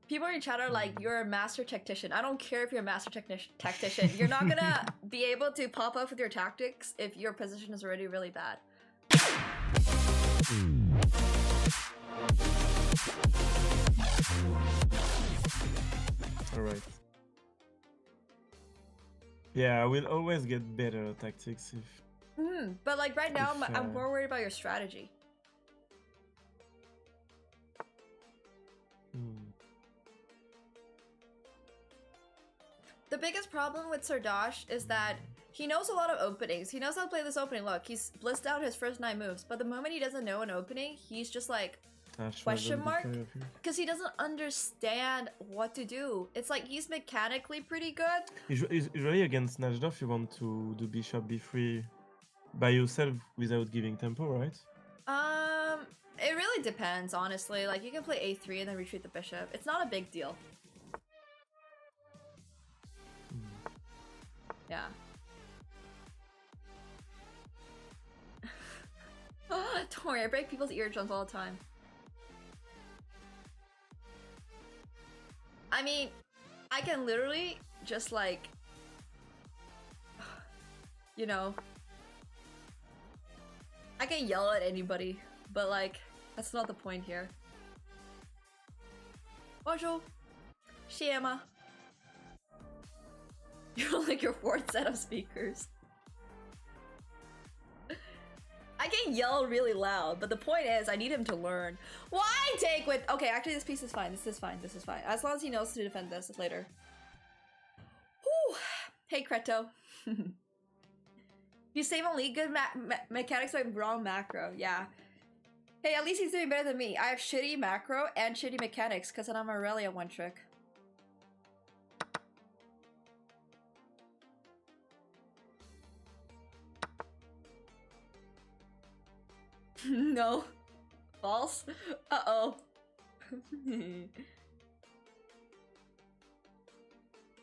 People in chat are like, you're a master tactician. I don't care if you're a master tactician. You're not gonna be able to pop up with your tactics if your position is already really bad. Alright. Yeah, I will always get better tactics if... But like right now, I'm more worried about your strategy. The biggest problem with Sardoche is that he knows a lot of openings. He knows how to play this opening. Look, he's blissed out his first 9 moves, but the moment he doesn't know an opening, he's just like, question mark? Because he doesn't understand what to do. It's like he's mechanically pretty good. Usually against Najdorf, you want to do bishop b3 by yourself without giving tempo, right? It really depends, honestly. Like, you can play a3 and then retreat the bishop. It's not a big deal. Yeah. Don't worry, I break people's eardrums all the time. I mean, I can literally just like, you know, I can yell at anybody, but like, that's not the point here. Bonjour, Shiema. You're like your 4th set of speakers. I can yell really loud, but the point is I need him to learn. Why take with... Okay, actually this piece is fine. This is fine. This is fine. As long as he knows to defend this later. Whew. Hey, Kreto. You save only good mechanics but wrong macro. Yeah. Hey, at least he's doing better than me. I have shitty macro and shitty mechanics because I'm Aurelia one trick. No. False? Uh-oh. Dude,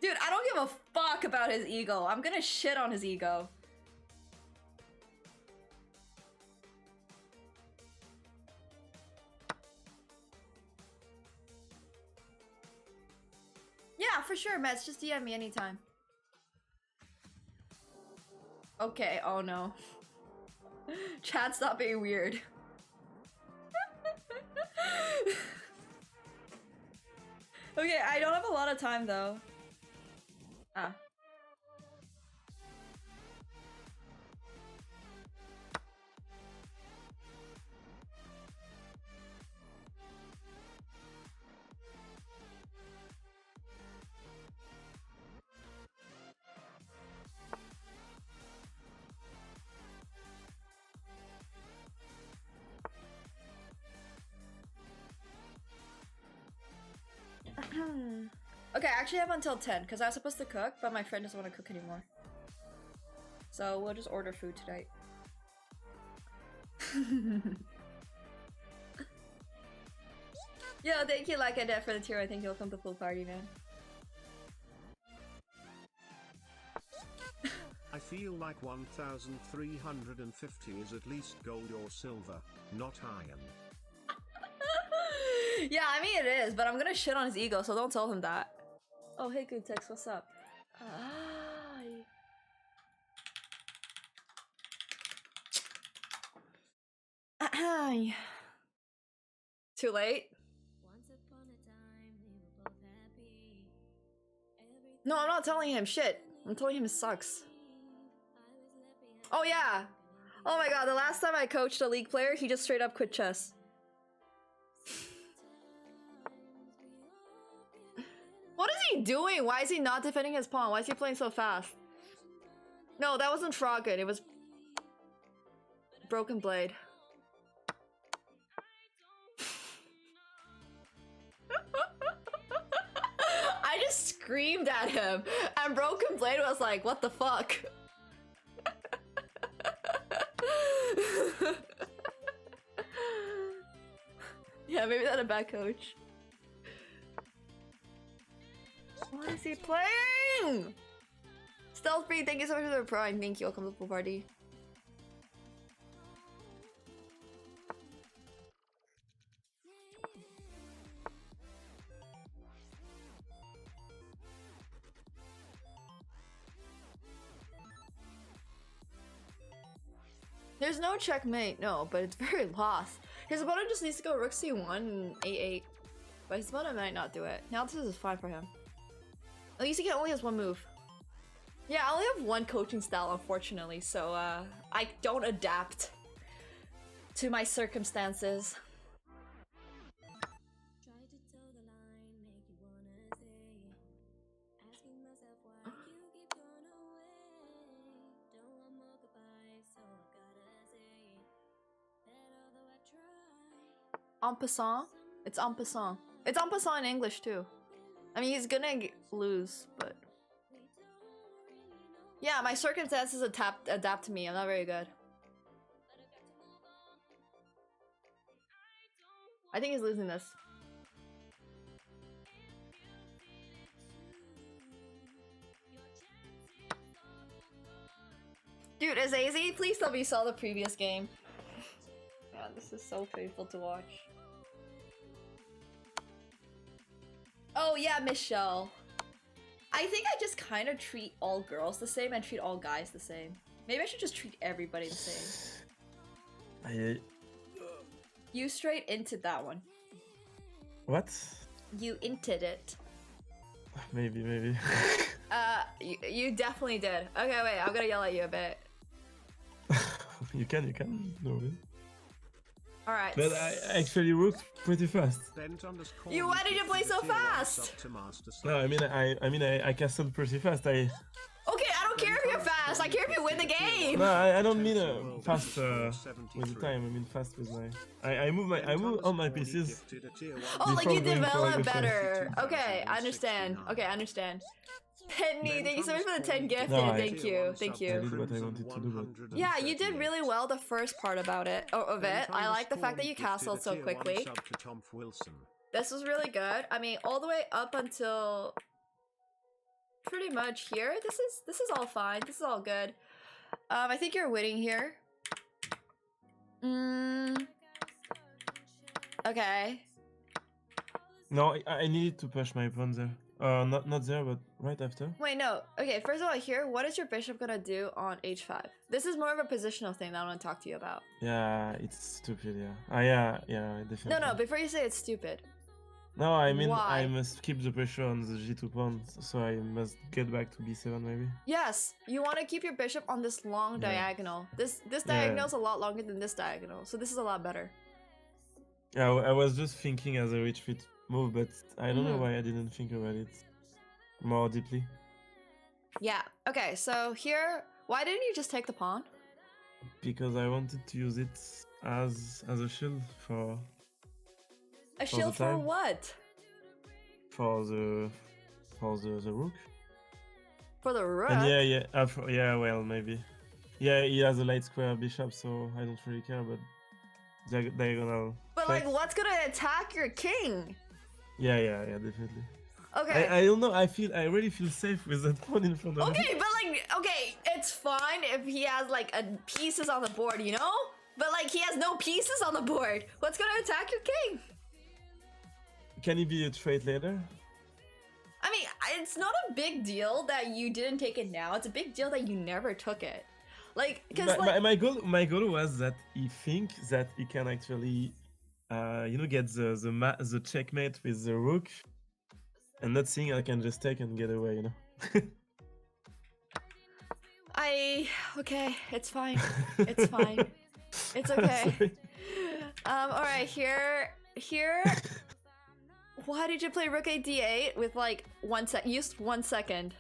I don't give a fuck about his ego. I'm gonna shit on his ego. Yeah, for sure, Mets. Just DM me anytime. Okay, oh no. Chat, stop being weird. Okay, I don't have a lot of time though. Ah. Okay, I actually have until 10 because I was supposed to cook, but my friend doesn't want to cook anymore. So we'll just order food tonight. Yo, thank you, like I did for the tier. I think you'll come to full party, man. I feel like 1,350 is at least gold or silver, not iron. Yeah, I mean it is, but I'm gonna shit on his ego, so don't tell him that. Oh, hey, good text. What's up? Too late? No, I'm not telling him shit. I'm telling him it sucks. Oh yeah. Oh my god, the last time I coached a League player, he just straight up quit chess. What is he doing? Why is he not defending his pawn? Why is he playing so fast? No, that wasn't Froggen. It was Broken Blade. I just screamed at him, and Broken Blade was like, what the fuck? Yeah, maybe that's a bad coach. What is he playing? Stealth Breed, thank you so much for the prime. Thank you, welcome to the pool party. There's no checkmate, no, but it's very lost. His opponent just needs to go rook c1 and a8. But his opponent might not do it. Now this is fine for him. At least he only has one move. Yeah, I only have one coaching style, unfortunately, so I don't adapt to my circumstances. En passant? It's en passant. It's en passant in English too. I mean, he's gonna lose, but... Yeah, my circumstances adapt to me. I'm not very good. I think he's losing this. Dude, Azazi, please tell me you saw the previous game. God, this is so painful to watch. Oh yeah, Michelle. I think I just kind of treat all girls the same and treat all guys the same. Maybe I should just treat everybody the same. You straight into that one. What? You inted it. Maybe. You definitely did. Okay, wait, I'm gonna yell at you a bit. You can. No. Alright. But I actually rooked pretty fast. Why did you play so fast? No, I mean I castled pretty fast. Okay, I don't care if you're fast. I care if you win the game. No, I don't mean fast with the time. I mean fast with my. I move all my pieces. Oh, like you develop like better. Okay, I understand. Penny, thank you so much for the 10 gifted. No, thank you. I did what I wanted to do, but... Yeah, you did really well the first part about it. I like the fact that you castled so quickly. This was really good. I mean, all the way up until pretty much here. This is all fine. This is all good. I think you're winning here. Okay. No, I needed to push my pawn there. Not there, but right after. Wait, no. Okay, first of all, here, what is your bishop gonna do on h5? This is more of a positional thing that I want to talk to you about. Yeah, it's stupid, yeah. Yeah, definitely. No, before you say it's stupid. No, I mean, Why? I must keep the pressure on the g2 pawn, so I must get back to b7 maybe. Yes, you want to keep your bishop on this long diagonal. This diagonal is a lot longer than this diagonal, so this is a lot better. Yeah, I was just thinking as a retreat move, but I don't know why I didn't think about it more deeply. Yeah, okay, so here, why didn't you just take the pawn? Because I wanted to use it as a shield for... A shield for what? For the rook. For the rook? And yeah, well, maybe. Yeah, he has a light square bishop, so I don't really care, but diagonal... But like, what's gonna attack your king? Yeah, definitely. Okay. I don't know. I really feel safe with that pawn in front of me. Okay, but like, okay, it's fine if he has like pieces on the board, you know? But like, he has no pieces on the board. What's gonna attack your king? Can he be a trait later? I mean, it's not a big deal that you didn't take it now. It's a big deal that you never took it. Like, because like... my goal was that he thinks that he can actually, get the checkmate with the rook, and not seeing I can just take and get away, you know. Okay, it's fine. It's fine. It's okay. Alright, here. Why did you play rook a d8 with like 1 sec? Used 1 second.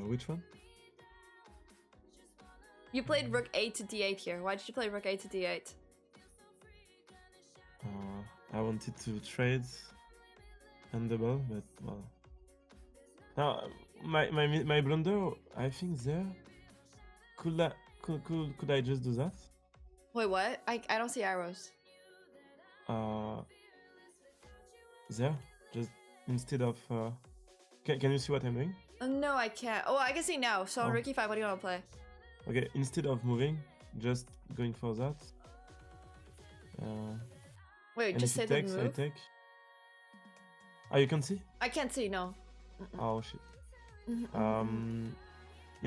Which one? You played rook a to d8 here. Why did you play rook a to d8? I wanted to trade and double, but well. Now my blunder, I think there. Could I just do that? Wait, what? I don't see arrows. There, just instead of. Can you see what I'm doing? No, I can't. Oh, I can see now. So rook e5, what do you want to play? Okay, instead of moving, just going for that. Wait, just say the move? I take. Oh, you can see? I can't see, no. Oh shit. You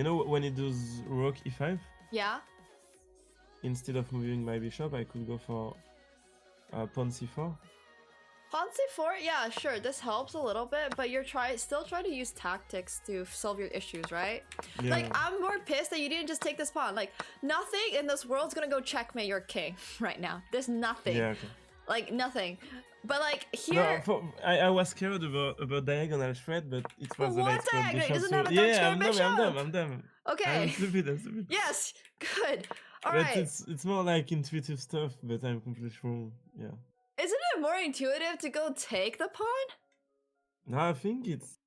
know when he does rook e5, Yeah. Instead of moving my bishop, I could go for pawn c4. Pawn c4, yeah, sure, this helps a little bit, but you're still trying to use tactics to solve your issues, right? Yeah. Like, I'm more pissed that you didn't just take this pawn. Like, nothing in this world's gonna go checkmate your king right now. There's nothing. Yeah, okay. Like, nothing. But like, here... No, I was scared about diagonal threat, but it was the What light square diagonal? It bishop. doesn't So have a dark yeah, square I'm bishop. I'm dumb. Okay. I'm stupid. Yes, good. But Alright. it's more like intuitive stuff, but I'm completely wrong. Yeah. Isn't it more intuitive to go take the pawn? No, I think it's...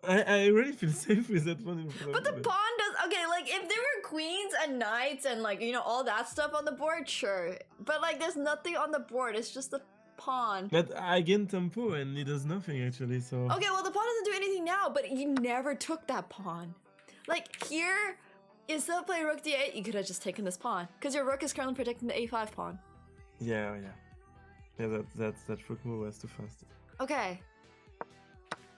I really feel safe with that one in front But of the me. pawn does... Okay, like, if there were queens and knights and, like, you know, all that stuff on the board, sure. But, like, there's nothing on the board. It's just the pawn. But I gain tempo and it does nothing, actually, so... Okay, well, the pawn doesn't do anything now, but you never took that pawn. Like, here, instead of playing rook d8, you could have just taken this pawn. Because your rook is currently protecting the a5 pawn. Yeah. Yeah, that rook move was too fast. Okay.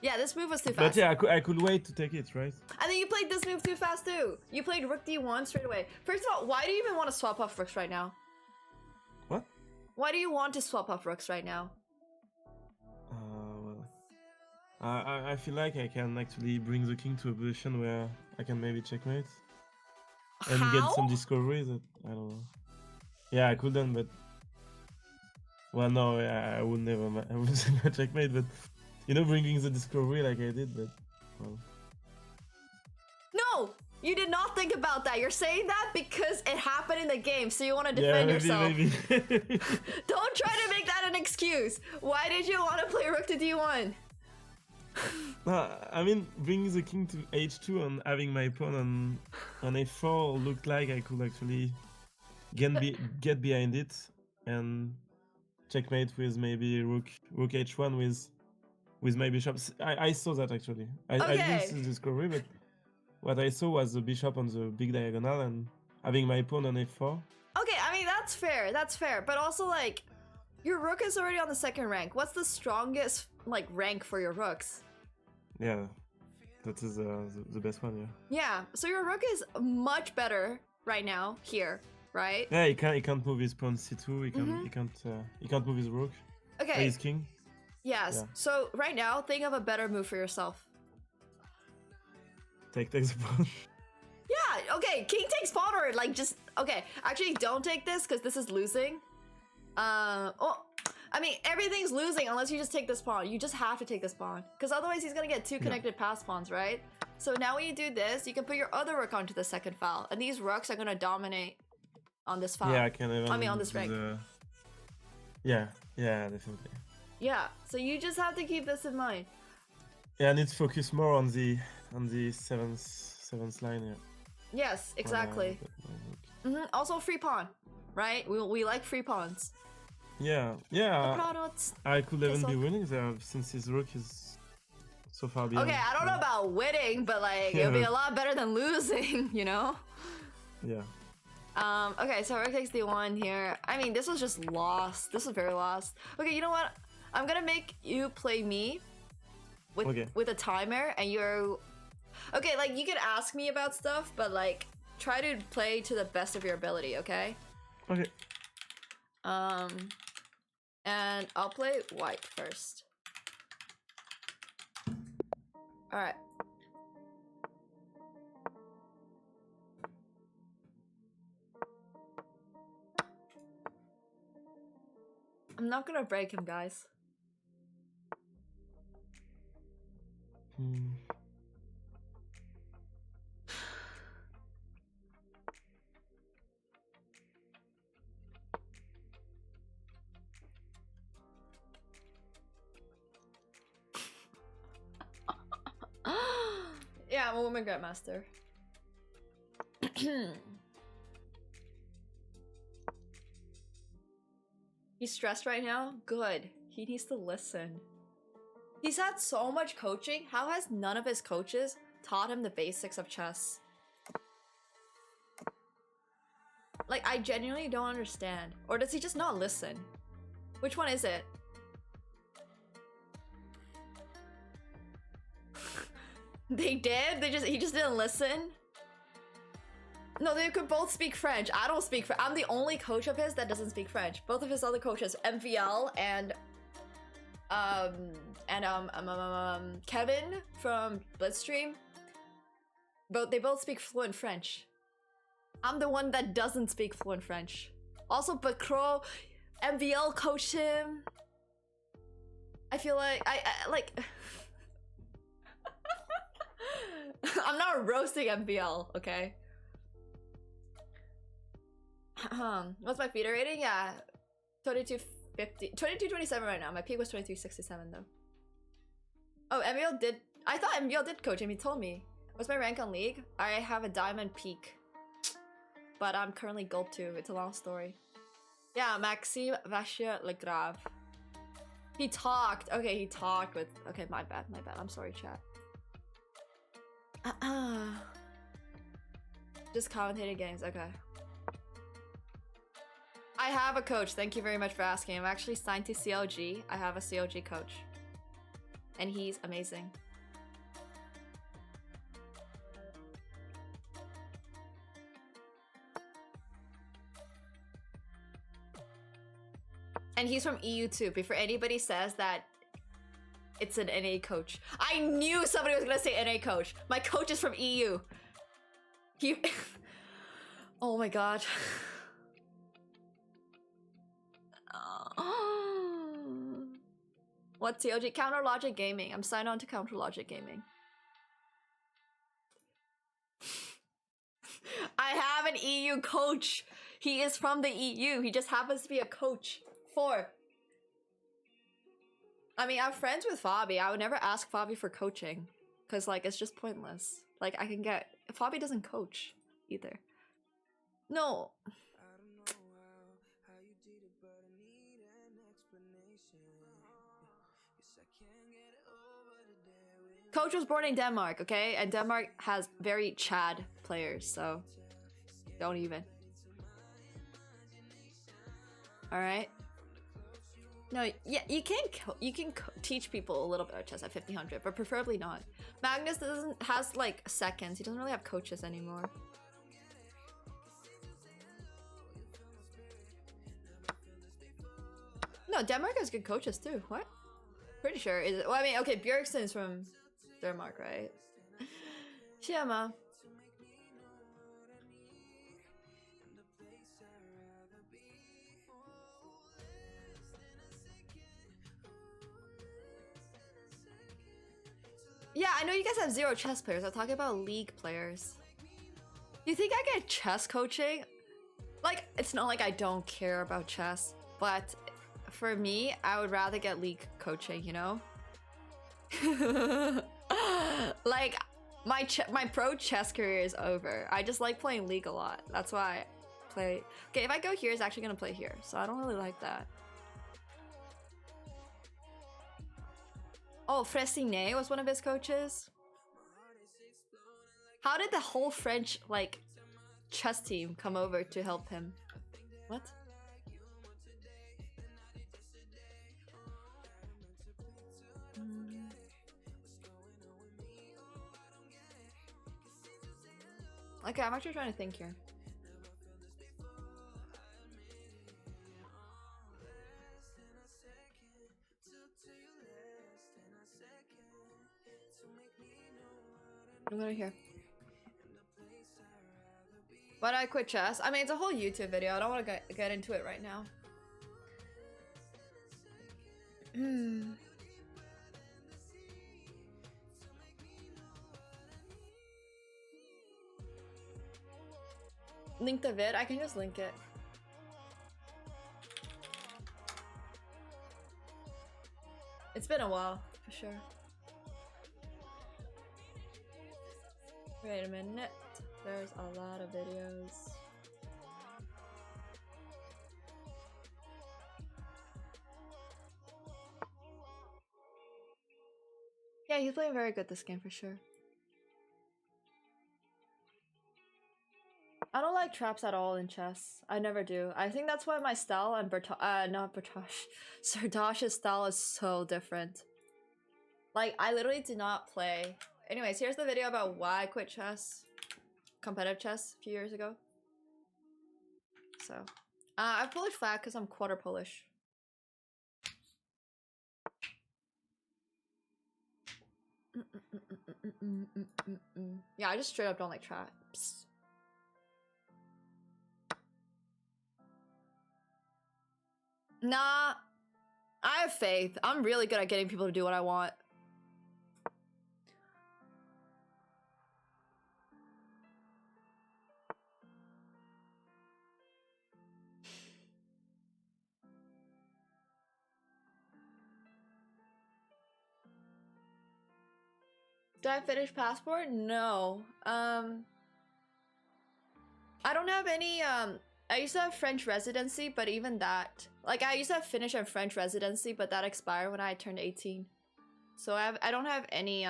Yeah, this move was too fast. But yeah, I could wait to take it, right? I think you played this move too fast too. You played rook d1 straight away. First of all, why do you even want to swap off rooks right now? What? Why do you want to swap off rooks right now? Well... I feel like I can actually bring the king to a position where I can maybe checkmate. And get some discovery that... I don't know. Yeah, I couldn't, but... Well, no, I would never checkmate, but... You know, bringing the discovery like I did, but... Well... No! You did not think about that. You're saying that because it happened in the game, so you want to defend yourself. Maybe. Don't try to make that an excuse. Why did you want to play rook to d1? No, I mean, bringing the king to h2 and having my pawn on a4 looked like I could actually get behind it and checkmate with maybe rook h1 with my bishops. I saw that actually. I didn't see the discovery, but what I saw was the bishop on the big diagonal and having my pawn on a4. Okay, I mean, that's fair. But also, like, your rook is already on the second rank. What's the strongest, like, rank for your rooks? Yeah, that is the best one, yeah. Yeah, so your rook is much better right now, here, right? Yeah, he can't move his pawn c2, he can't move his rook. Okay. His king. Yes, Yeah. so right now, think of a better move for yourself. Take the pawn. Yeah, okay, king takes pawn or like just... Okay, actually don't take this because this is losing. I mean, everything's losing unless you just take this pawn. You just have to take this pawn. Because otherwise he's gonna get two connected pass pawns, right? So now when you do this, you can put your other rook onto the second file. And these rooks are gonna dominate on this file. Yeah, I can even... on this rank. Yeah, definitely. Yeah, so you just have to keep this in mind. Yeah, I need to focus more on the seventh line, yeah. Yes, exactly. Also free pawn, right? We like free pawns. Yeah. I could even be winning there since his rook is so far behind. Okay, I don't know about winning, but like it'll be a lot better than losing, you know? Yeah. Okay, so rook takes d1 here. I mean, this was just lost. This was very lost. Okay, you know what? I'm gonna make you play me with a timer, and you're... Okay, like, you could ask me about stuff, but like, try to play to the best of your ability, okay? Okay. And I'll play white first. Alright. I'm not gonna break him, guys. Yeah, I'm a woman grandmaster. He's stressed right now? Good. He needs to listen. He's had so much coaching. How has none of his coaches taught him the basics of chess? Like, I genuinely don't understand. Or does he just not listen? Which one is it? They did? He just didn't listen? No, they could both speak French. I don't speak French. I'm the only coach of his that doesn't speak French. Both of his other coaches, MVL and Kevin from Blitzstream, they both speak fluent French. I'm the one that doesn't speak fluent French. Also, Bacro, MVL coached him. I feel like I like. I'm not roasting MVL, okay? What's my feeder rating? Yeah, 2250, 2227 right now. My peak was 2367 though. Oh, MVL did. I thought MVL did coach him. He told me. What's my rank on League? I have a diamond peak, but I'm currently gold 2. It's a long story. Yeah, Maxime Vachier Legrave. He talked. Okay, he talked with. Okay, my bad. My bad. I'm sorry, chat. Just commentating games. Okay. I have a coach. Thank you very much for asking. I'm actually signed to CLG. I have a CLG coach, and he's amazing. And he's from EU too. Before anybody says that it's an NA coach. I knew somebody was gonna say NA coach. My coach is from EU. He... Oh my god. What's COG? Counter Logic Gaming. I'm signed on to Counter Logic Gaming. I have an EU coach. He is from the EU. He just happens to be a coach for... I mean, I'm friends with Fabi. I would never ask Fabi for coaching. Because, like, it's just pointless. Like, I can get... Fabi doesn't coach either. No. Coach was born in Denmark, okay? And Denmark has very Chad players, so... Don't even. Alright? No, yeah, you can teach people a little bit of chess at 1500, but preferably not. Magnus has like seconds. He doesn't really have coaches anymore. No, Denmark has good coaches too. What? Pretty sure. Is it? Well, I mean, okay, Bjergsen's from Denmark, right? Shema. Yeah, I know you guys have 0 chess players. I'm talking about league players. You think I get chess coaching? Like, it's not like I don't care about chess, but for me, I would rather get league coaching, you know? Like, my pro chess career is over. I just like playing league a lot. That's why I play... Okay, if I go here, it's actually gonna play here, so I don't really like that. Oh, Fressinet was one of his coaches. How did the whole French, like, chess team come over to help him? What? Okay, I'm actually trying to think here. I'm gonna hear. Why did I quit chess? I mean, it's a whole YouTube video. I don't want to get into it right now. Link the vid? I can just link it. It's been a while, for sure. Wait a minute. There's a lot of videos. Yeah, he's playing very good this game for sure. I don't like traps at all in chess. I never do. I think that's why my style and Sardoche's style is so different. Like, I literally do not play. Anyways, here's the video about why I quit chess. competitive chess a few years ago. So, I Polish flag because I'm quarter Polish. Yeah, I just straight up don't like traps. Nah, I have faith. I'm really good at getting people to do what I want. Did I finish passport? No. I don't have any, I used to have French residency, but even that, like I used to have Finnish and French residency, but that expired when I turned 18. So I don't have any,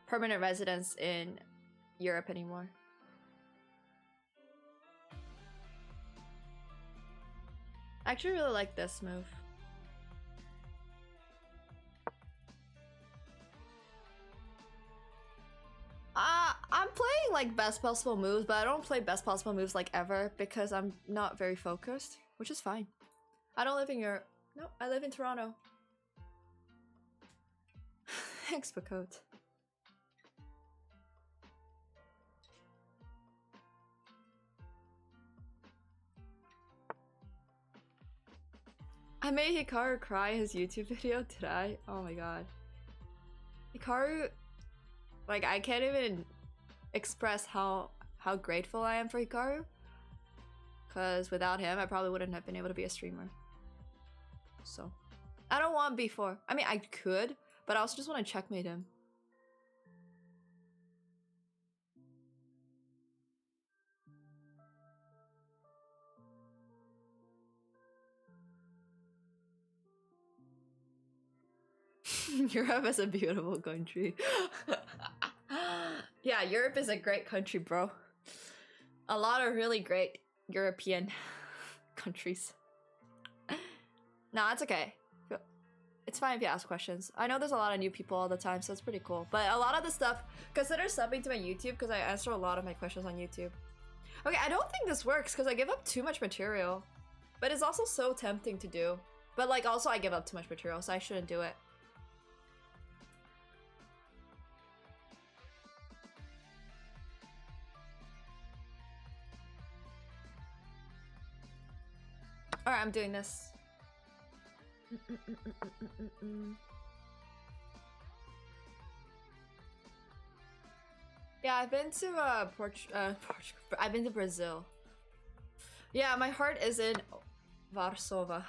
permanent residence in Europe anymore. I actually really like this move. I'm playing like best possible moves, but I don't play best possible moves like ever because I'm not very focused, which is fine. I don't live in Europe. No, I live in Toronto. Thanks for code. I made Hikaru cry in his YouTube video, did I? Oh my god. Hikaru, like I can't even express how grateful I am for Hikaru. Cause without him, I probably wouldn't have been able to be a streamer. So, I don't want B4. I mean, I could, but I also just want to checkmate him. Europe is a beautiful country. Yeah, Europe is a great country, bro. A lot of really great European countries. Nah, it's okay. It's fine if you ask questions. I know there's a lot of new people all the time, so it's pretty cool. But a lot of the stuff, consider subbing to my YouTube because I answer a lot of my questions on YouTube. Okay, I don't think this works because I give up too much material. But it's also so tempting to do. But like also I give up too much material, so I shouldn't do it. Alright, I'm doing this. Yeah, I've been to Portugal. I've been to Brazil. Yeah, my heart is in Warsaw.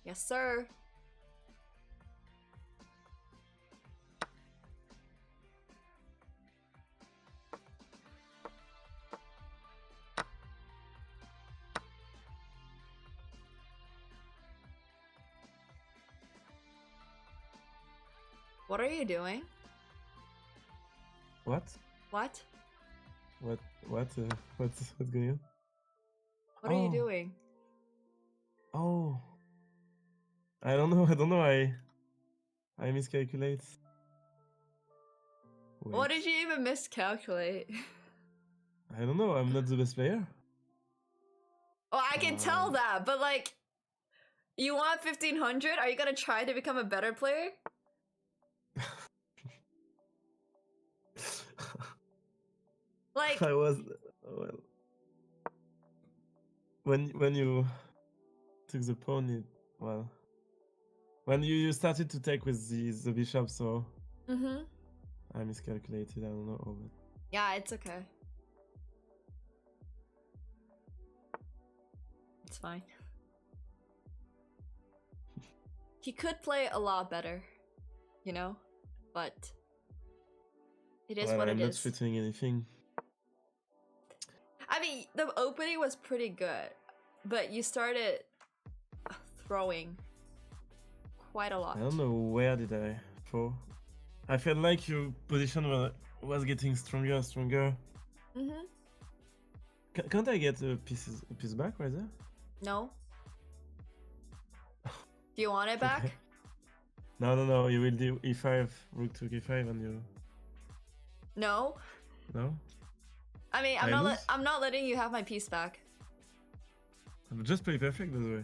Yes, sir. What are you doing? What? What? What's going on? What are you doing? Oh. I don't know. I miscalculate. Wait. What did you even miscalculate? I don't know. I'm not the best player. Oh, I can tell that, but like, you want 1500? Are you gonna try to become a better player? Like, I was well. When you took the pawn, when you started to take with the bishop, so I miscalculated. I don't know. But... Yeah, it's okay. It's fine. He could play a lot better, you know, but it is what it is. I'm not threatening anything. I mean, the opening was pretty good, but you started throwing quite a lot. I don't know where did I throw. I felt like your position was getting stronger and stronger. Can't I get a piece back right there? No. Do you want it back? No. You will do e5, rook to e5, and you No. No? I mean, I'm not letting you have my piece back. Just play perfect, by the way.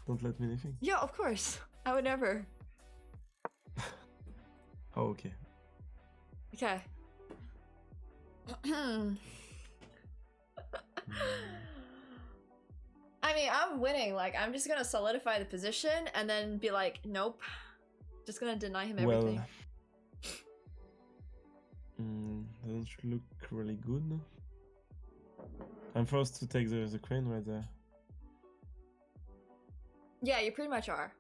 Don't let me anything. Yeah, of course. I would never. Oh, okay. Okay. I mean, I'm winning. Like, I'm just gonna solidify the position and then be like, nope. Just gonna deny him everything. Doesn't look really good. I'm forced to take the crane right there. Yeah, you pretty much are.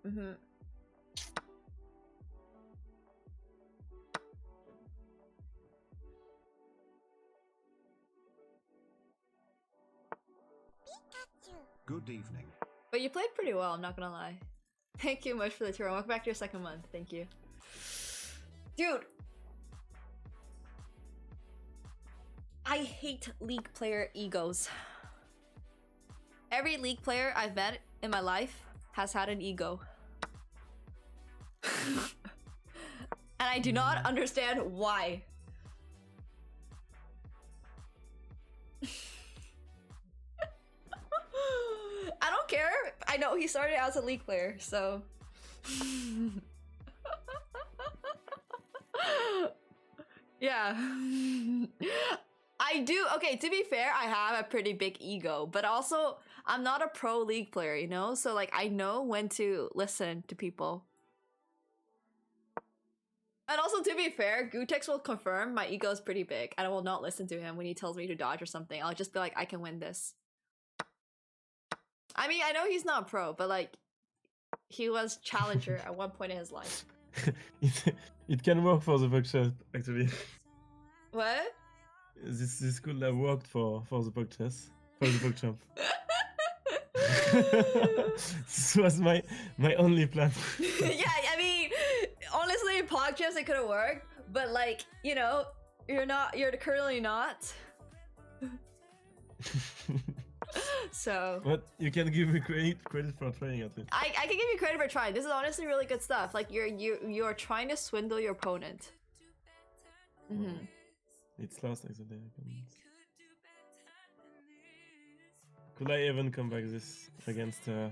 Good evening. But you played pretty well, I'm not gonna lie. Thank you much for the tour. Welcome back to your second month. Thank you. Dude! I hate League player egos. Every League player I've met in my life has had an ego. And I do not understand why. I don't care. I know he started as a League player, so... Yeah. I do. Okay, to be fair, I have a pretty big ego, but also I'm not a pro League player, you know? So like I know when to listen to people. And also to be fair, Gutex will confirm my ego is pretty big and I will not listen to him when he tells me to dodge or something. I'll just be like, I can win this. I mean, I know he's not pro, but like he was challenger at one point in his life. it can work for the bug chess, actually. What? This could have worked for the bug chess, for the bug jump. This was my only plan. Yeah, I mean, honestly, in podcast it could have worked, but like, you know, you're currently not. So. But you can give me credit for trying at least. I can give you credit for trying. This is honestly really good stuff. Like you're trying to swindle your opponent. It's lost actually. Could I even come back this against? I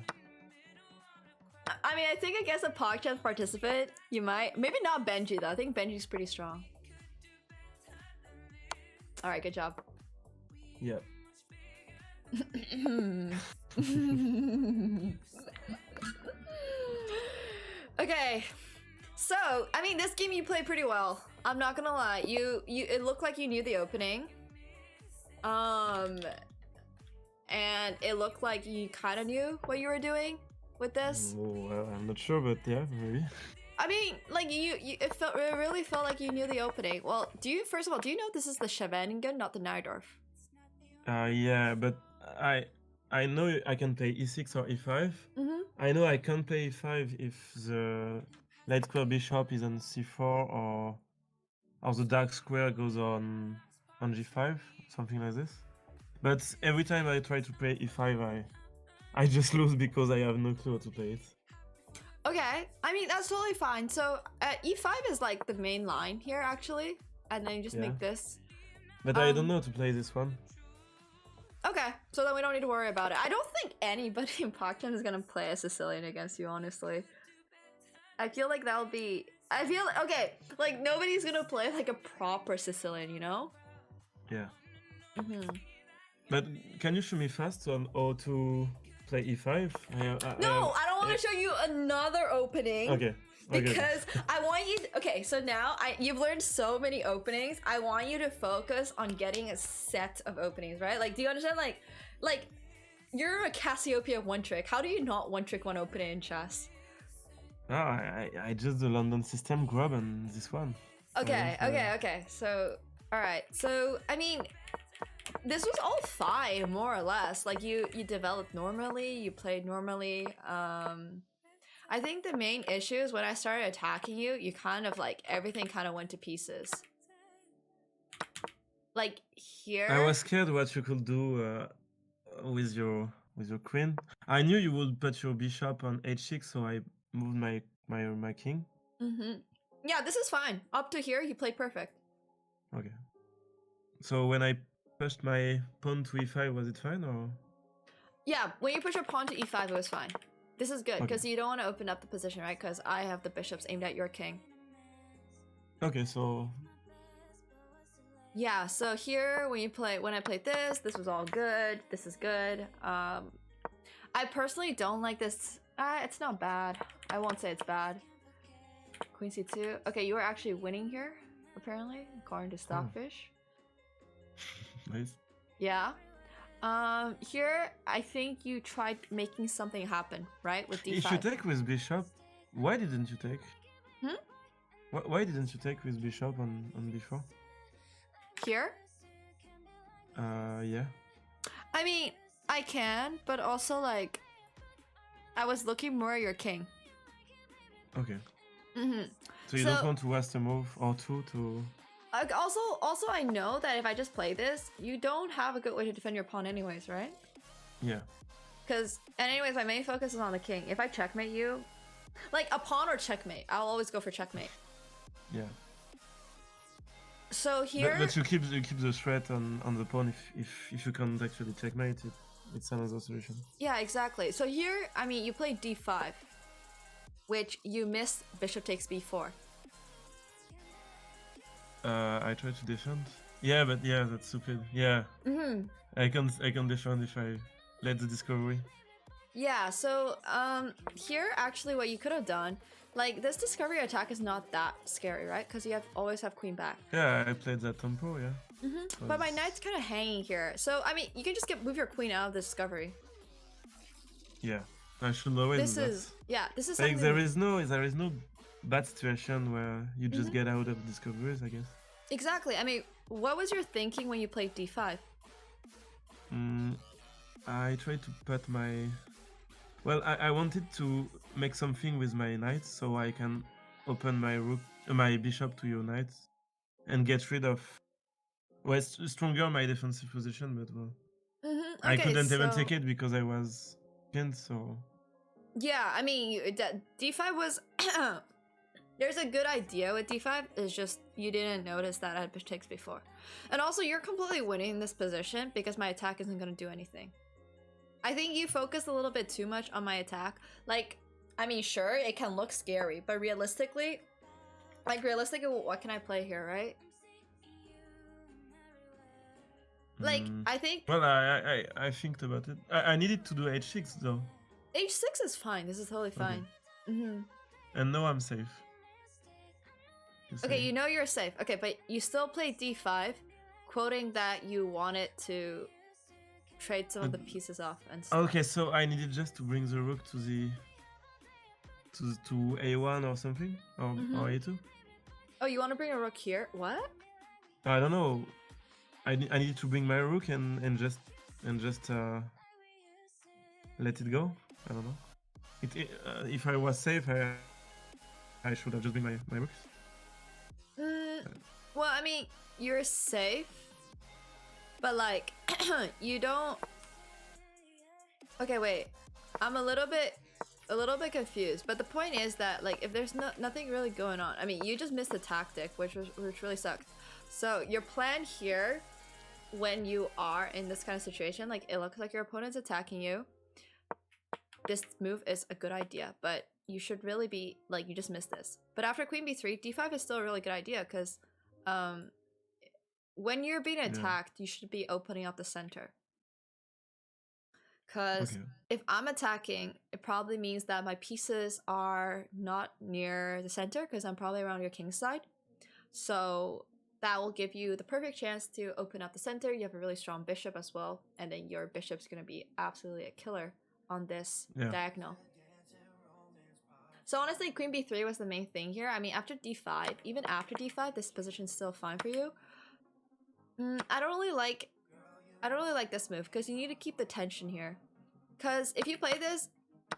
mean, I think against a podcast participant, you might. Maybe not Benji though. I think Benji's pretty strong. All right, good job. Yep. Okay, so I mean, this game you played pretty well. I'm not gonna lie. It looked like you knew the opening. And it looked like you kind of knew what you were doing with this. Well, I'm not sure, but yeah, maybe. I mean, like it really felt like you knew the opening. Well, first of all, do you know this is the Scheveningen, not the Najdorf? Yeah, but I know I can play e6 or e5. I know I can't play e5 if the light square bishop is on c4 or the dark square goes on g5, something like this. But every time I try to play e5, I just lose because I have no clue how to play it. Okay, I mean that's totally fine. So e5 is like the main line here actually, and then you just make this. But I don't know how to play this one. Okay, so then we don't need to worry about it. I don't think anybody in Pakistan is gonna play a Sicilian against you, honestly. I feel like that'll be... okay, like nobody's gonna play like a proper Sicilian, you know? Yeah. But can you show me fast on how to play e5? No, I don't want to show you another opening. Okay. Because I want you... Okay, so now you've learned so many openings. I want you to focus on getting a set of openings, right? Like, do you understand? Like you're a Cassiopeia one trick. How do you not one trick one opening in chess? Oh, I just the London system grab and this one. Okay. So, all right. So, I mean, this was all fine, more or less. Like you developed normally, you played normally. I think the main issue is when I started attacking you, you kind of like everything kind of went to pieces. Like here, I was scared what you could do with your queen. I knew you would put your bishop on h6, so I moved my king. Yeah, this is fine. Up to here, you played perfect. Okay. So when I pushed my pawn to e5, was it fine or? Yeah, when you push your pawn to e5, it was fine. This is good, Okay. because you don't want to open up the position, right? Because I have the bishops aimed at your king. Okay, so... Yeah, so here, when I played this was all good. This is good. I personally don't like this. It's not bad. I won't say it's bad. Queen c2. Okay, you are actually winning here, apparently, according to Stockfish. Nice. Yeah. Here, I think you tried making something happen, right? With d5. If you take with bishop, why didn't you take? Hmm? Why didn't you take with bishop on b4? Here? Yeah. I mean, I can, but also, like, I was looking more at your king. Okay. Mm-hmm. So you don't want to waste a move or two to... Also, I know that if I just play this, you don't have a good way to defend your pawn anyways, right? Yeah. And anyways, my main focus is on the king. If I checkmate you, like a pawn or checkmate, I'll always go for checkmate. Yeah. So here... But you keep the threat on the pawn if you can't actually checkmate it. It's another solution. Yeah, exactly. So here, I mean, you play d5, which you missed bishop takes b4. I try to defend. Yeah, but yeah, that's stupid. Yeah. Mm-hmm. I can defend if I let the discovery. Yeah, so here actually what you could have done, like this discovery attack is not that scary, right? Because you always have queen back. Yeah, I played that tempo, yeah. Mm-hmm. But my knight's kind of hanging here, so I mean you can just move your queen out of the discovery. Yeah, I should always. This is like something... there is no bad situation where you just get out of discoveries, I guess. Exactly. I mean, what was your thinking when you played d5? I tried to put my... Well, I wanted to make something with my knight so I can open my rook, my bishop to your knight and get rid of... Well, it's stronger my defensive position, but well... Okay, I couldn't even take it because I was pinned, so... Yeah, I mean, d5 was... There's a good idea with d5, it's just you didn't notice that I had bishop takes before. And also, you're completely winning this position because my attack isn't going to do anything. I think you focus a little bit too much on my attack. Like, I mean, sure, it can look scary, but realistically, what can I play here, right? Like, I think... Well, I think about it. I needed to do h6, though. h6 is fine. This is totally fine. Okay. Mm-hmm. And now I'm safe. Okay, you know you're safe. Okay, but you still play d5, quoting that you wanted to trade some of the pieces off and stuff. Okay, so I needed just to bring the rook to the... to a1 or something? Or a2? Oh, you want to bring a rook here? What? I don't know. I needed to bring my rook and just let it go. I don't know. If I was safe, I should have just bring my rooks. Well, I mean, you're safe, but like, you don't... Okay, wait. I'm a little bit confused, but the point is that like, if there's nothing really going on, I mean, you just missed the tactic, which really sucked. So your plan here, when you are in this kind of situation, like it looks like your opponent's attacking you, this move is a good idea, but you should really be like, you just missed this. But after queen b3, d5 is still a really good idea because when you're being attacked, you should be opening up the center. Because if I'm attacking, it probably means that my pieces are not near the center because I'm probably around your king's side. So that will give you the perfect chance to open up the center. You have a really strong bishop as well, and then your bishop's going to be absolutely a killer on this diagonal. So honestly, queen b3 was the main thing here. I mean, after d5, even after d5, this position's still fine for you. I don't really like this move because you need to keep the tension here. Because if you play this,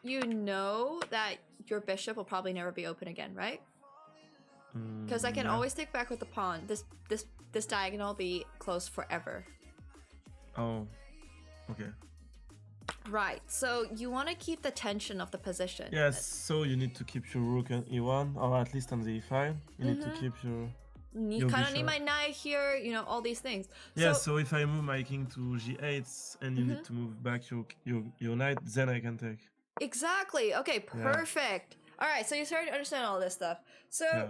you know that your bishop will probably never be open again, right? Because I can always take back with the pawn. This diagonal will be closed forever. Oh, okay. Right, so you want to keep the tension of the position. Yes, so you need to keep your rook on e1, or at least on the e5. You need to keep your... You kind of need my knight here, you know, all these things. Yeah, so if I move my king to g8 and you need to move back your knight, then I can take. Exactly. Okay, perfect. All right, so you started to understand all this stuff. So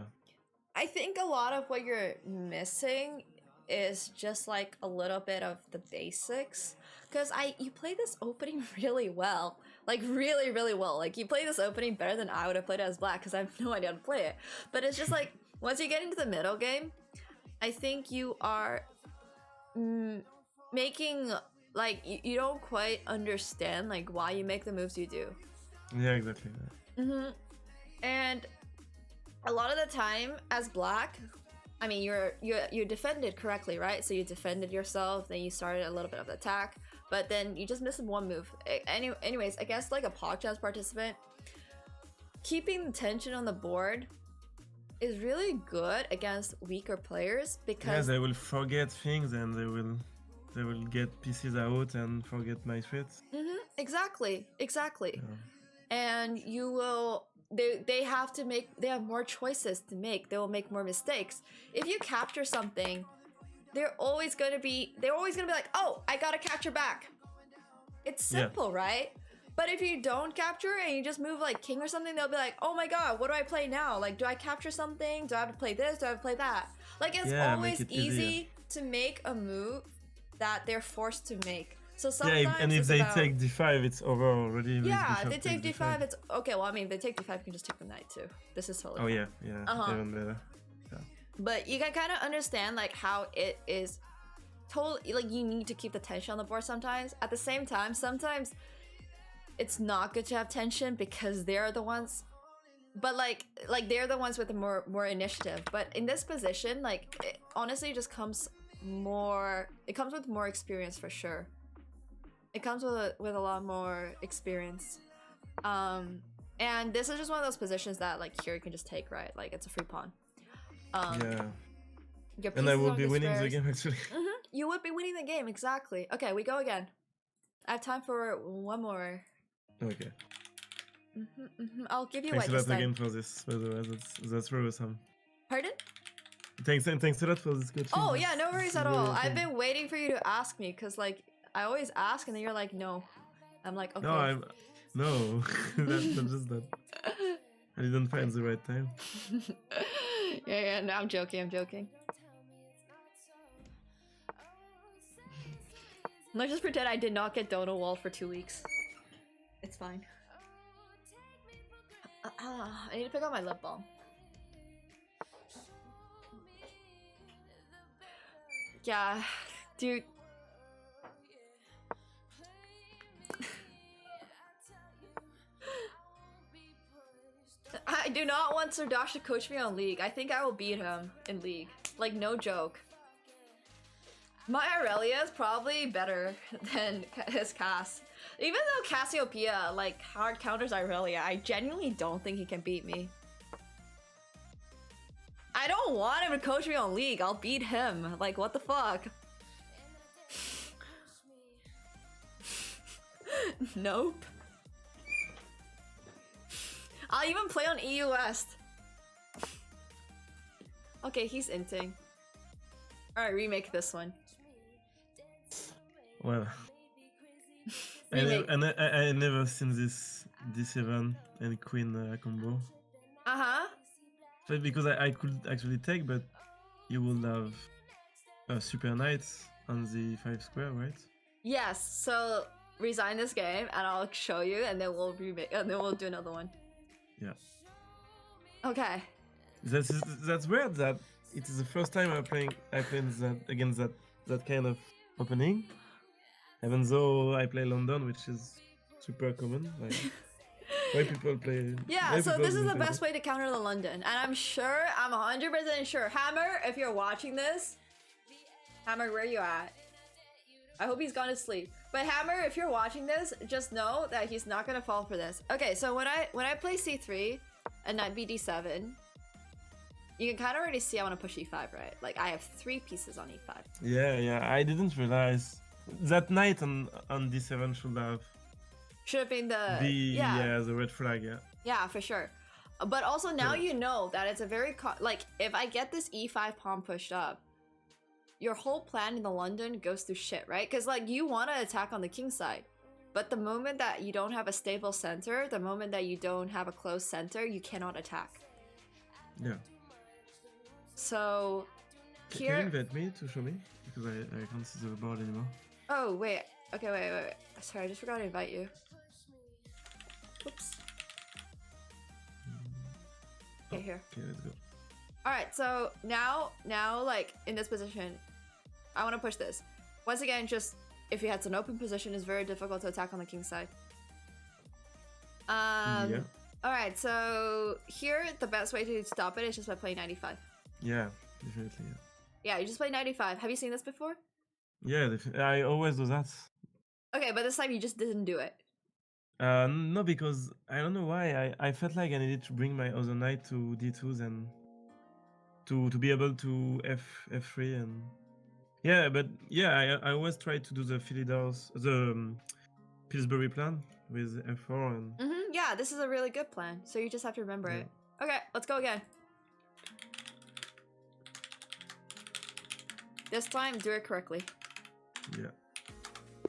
I think a lot of what you're missing is just like a little bit of the basics, because you play this opening really well, like really, really well. Like you play this opening better than I would have played it as black, because I have no idea how to play it. But it's just like once you get into the middle game, I think you are making like you don't quite understand like why you make the moves you do. Yeah, exactly. And a lot of the time as black, I mean, you defended correctly, right? So you defended yourself, then you started a little bit of attack, but then you just missed one move. Anyways, I guess like a podcast participant, keeping the tension on the board is really good against weaker players, because they will forget things and they will get pieces out and forget my threats. Exactly. And you will. They have more choices to make. They will make more mistakes. If you capture something, they're always gonna be like, oh, I gotta capture back. It's simple, right? But if you don't capture and you just move like king or something, they'll be like, oh my god, what do I play now? Like, do I capture something? Do I have to play this? Do I have to play that? Like, it's always easy to make a move that they're forced to make. So sometimes and if they take d5, it's over already. Yeah, if they take d5, it's okay. Well, I mean, if they take d5, you can just take the knight too. This is totally fine. Even better. Yeah. But you can kind of understand like how it is totally like you need to keep the tension on the board sometimes. At the same time, sometimes it's not good to have tension because they're the ones, but like they're the ones with the more initiative. But in this position, like it honestly just comes more. It comes with more experience for sure. It comes with a lot more experience, and this is just one of those positions that like here you can just take, right? Like it's a free pawn. And I will be winning the game actually. You would be winning the game, exactly. Okay, we go again. I have time for one more. Okay. I'll give you Thanks white a this lot time. again for this, by the way. That's really awesome. Pardon? Thanks a lot for this coaching. Oh yeah, no worries at all. I've been waiting for you to ask me, because like I always ask and then you're like, no. I'm like, okay. No, that's just that. I didn't find the right time. yeah, no, I'm joking. Let's just pretend I did not get Donut Wall for 2 weeks. It's fine. I need to pick up my lip balm. Yeah, dude. I do not want Sardoche to coach me on League. I think I will beat him in League. Like, no joke. My Aurelia is probably better than his Cass. Even though Cassiopeia, like, hard counters Aurelia, I genuinely don't think he can beat me. I don't want him to coach me on League. I'll beat him. Like, what the fuck? Nope. I'll even play on EU West. Okay, he's inting. Alright, remake this one. Well, I never seen this D7 and Queen combo. But because I could actually take, but you will have Super Knights on the 5 square, right? Yes. So resign this game, and I'll show you, and then we'll remake, and then we'll do another one. Yeah. Okay. That's weird that it is the first time I played that against that kind of opening. Even though I play London, which is super common. Like, why people play? Yeah, so this is the best way to counter the London, and I'm 100% sure. Hammer, if you're watching this, Hammer, where are you at? I hope he's gone to sleep. But Hammer, if you're watching this, just know that he's not gonna fall for this. Okay, so when I play c3 and knight bd7, you can kind of already see I want to push e5, right? Like I have 3 pieces on e5. Yeah, I didn't realize that knight on d7 should have been the the red flag. Yeah. Yeah, for sure. But also now Yeah. you know that it's a very like if I get this e5 pawn pushed up, your whole plan in the London goes through shit, right? Because like you want to attack on the king side, but the moment that you don't have a stable center, the moment that you don't have a closed center, you cannot attack. Yeah. So Can here. you invite me to show me? Because I can't see the board anymore. Oh wait. Okay, wait. Sorry, I just forgot to invite you. Oops. Okay, here. Okay, let's go. Alright, so now like in this position, I want to push this. Once again, just if you had an open position, it's very difficult to attack on the king side. Yeah. Alright, so here the best way to stop it is just by playing 95. Yeah, definitely. Yeah. Yeah, you just play 95. Have you seen this before? Yeah, I always do that. Okay, but this time you just didn't do it. No, because I don't know why. I felt like I needed to bring my other knight to d2s and to be able to f3 and yeah, but yeah, I always try to do the Philidors, the Pillsbury plan with f4 and Yeah, this is a really good plan. So you just have to remember yeah. it. Okay, let's go again. This time, do it correctly. Yeah.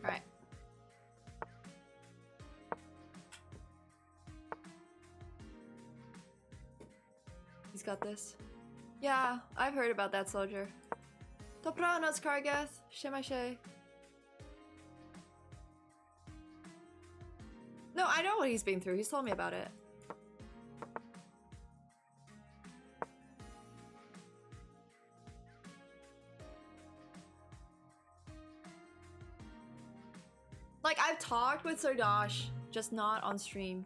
Alright. He's got this. Yeah, I've heard about that soldier. Dobranoc, Kargath. Shemashe. No, I know what he's been through. He's told me about it. Like, I've talked with Sardoche, just not on stream.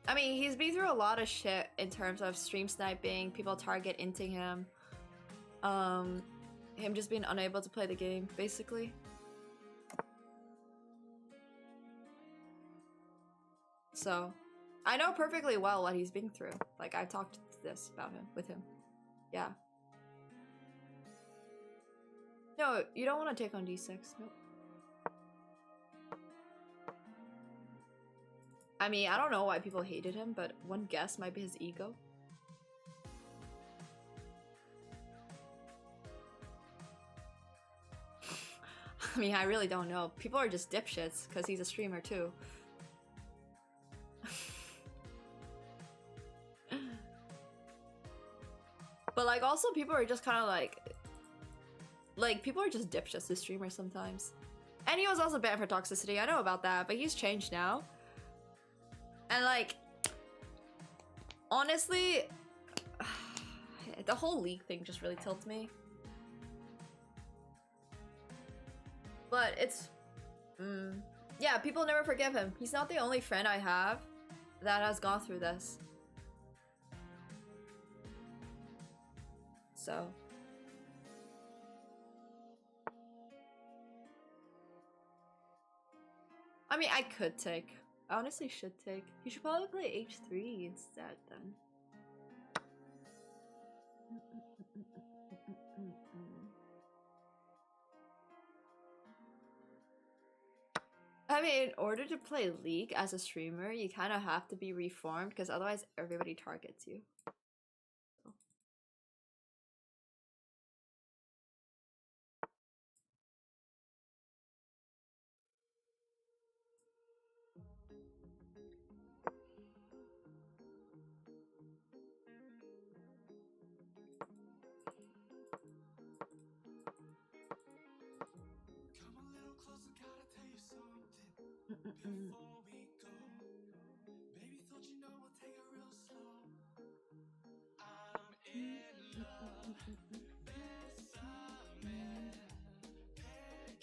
I mean, he's been through a lot of shit in terms of stream sniping, people target inting him, him just being unable to play the game, basically. So, I know perfectly well what he's been through. Like, I've talked this about him, with him. Yeah. No, you don't want to take on d6. Nope. I mean, I don't know why people hated him, but one guess might be his ego. I mean, I really don't know. People are just dipshits because he's a streamer too. But like, also people are just kind of like people are just dipshits to streamers sometimes. And he was also banned for toxicity. I know about that, but he's changed now. And like, honestly, the whole league thing just really tilts me. But it's, yeah, people never forgive him. He's not the only friend I have that has gone through this. So. I mean, I could take. I honestly should take. You should probably play h3 instead then. I mean, in order to play League as a streamer, you kind of have to be reformed because otherwise everybody targets you.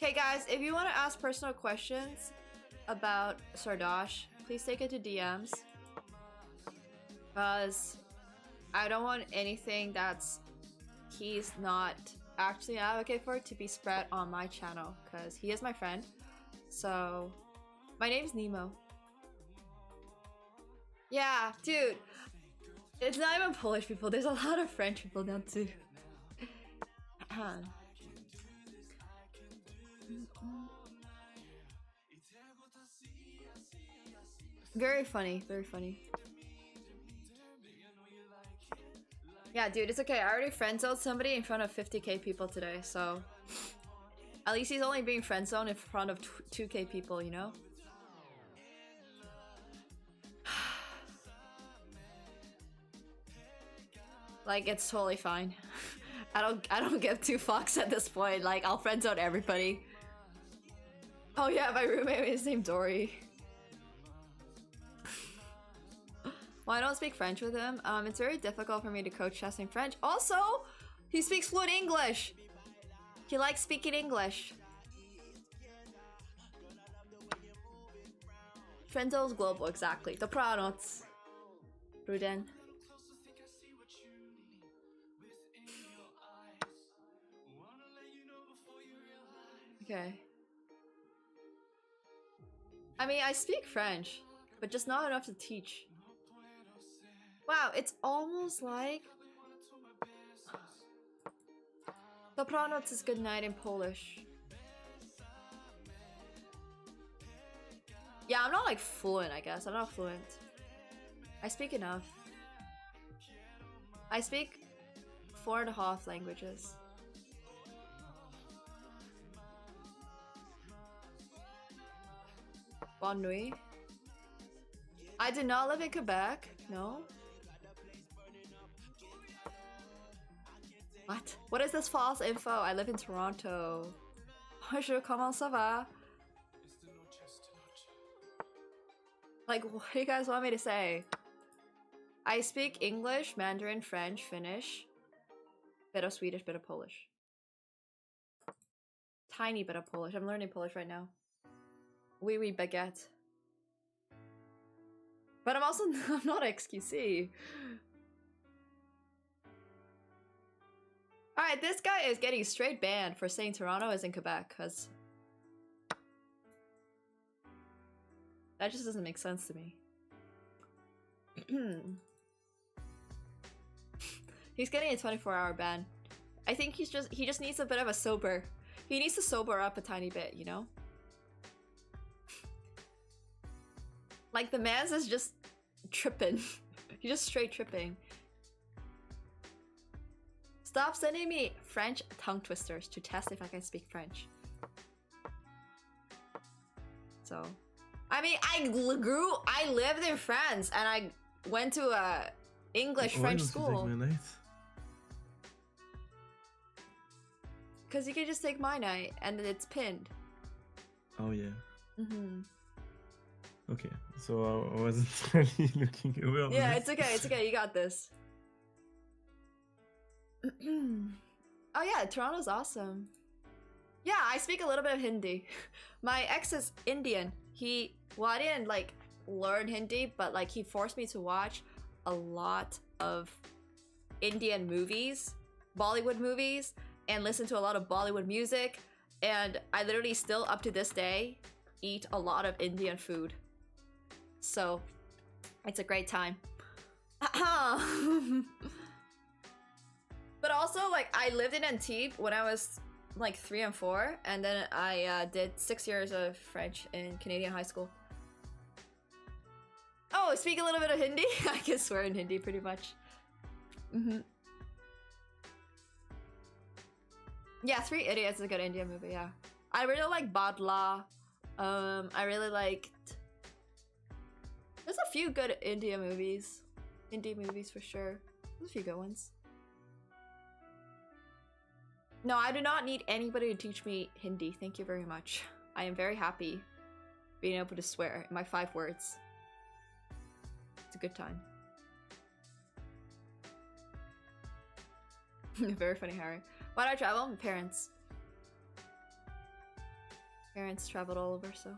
Okay guys, if you want to ask personal questions about Sardoche, please take it to DMs. Because I don't want anything that's he's not actually an advocate for to be spread on my channel. Because he is my friend. So, my name's Nemo. Yeah, dude. It's not even Polish people. There's a lot of French people now too. Very funny, very funny. Yeah, dude, it's okay. I already friend-zoned somebody in front of 50k people today, so... At least he's only being friend-zoned in front of 2k people, you know? Like, it's totally fine. I don't give two fucks at this point. Like, I'll friend-zone everybody. Oh yeah, my roommate is named Dory. Well, I don't speak French with him. It's very difficult for me to coach chess in French. Also, he speaks fluent English. He likes speaking English. Friendzone's global, exactly. The Pranots. Ruden. Okay. I mean, I speak French, but just not enough to teach. Wow, it's almost like... Dobranoc is good night in Polish. Yeah, I'm not like fluent, I guess. I'm not fluent. I speak enough. I speak 4.5 languages. Bonne nuit. I did not live in Quebec. No. What? What is this false info? I live in Toronto. Bonjour, comment ça va? Like, what do you guys want me to say? I speak English, Mandarin, French, Finnish, bit of Swedish, bit of Polish. Tiny bit of Polish. I'm learning Polish right now. Oui, oui, baguette. But I'm also I'm not XQC. Alright, this guy is getting straight banned for saying Toronto is in Quebec, because that just doesn't make sense to me. He's getting a 24-hour ban. I think he just needs a bit of a sober. He needs to sober up a tiny bit, you know? Like, the man's is just tripping. He's just straight tripping. Stop sending me French tongue twisters to test if I can speak French. So, I mean, I lived in France and I went to a English-French school. Because you can just take my night and it's pinned. Oh yeah. Mm-hmm. Okay, so I wasn't really looking away on Yeah, this. it's okay, you got this. Oh yeah, Toronto's awesome. Yeah, I speak a little bit of Hindi. My ex is Indian. I didn't like learn Hindi, but like he forced me to watch a lot of Indian movies, Bollywood movies, and listen to a lot of Bollywood music. And I literally still, up to this day, eat a lot of Indian food. So, it's a great time. But also, like, I lived in Antibes when I was like 3 and 4, and then I did 6 years of French in Canadian high school. Oh, speak a little bit of Hindi? I can swear in Hindi pretty much. Yeah, 3 Idiots is a good Indian movie, yeah. I really like Badla. I really liked... There's a few good India movies. Indie movies for sure. There's a few good ones. No, I do not need anybody to teach me Hindi. Thank you very much. I am very happy being able to swear in my 5 words. It's a good time. Very funny, Harry. Why do I travel? My parents. Parents traveled all over, so.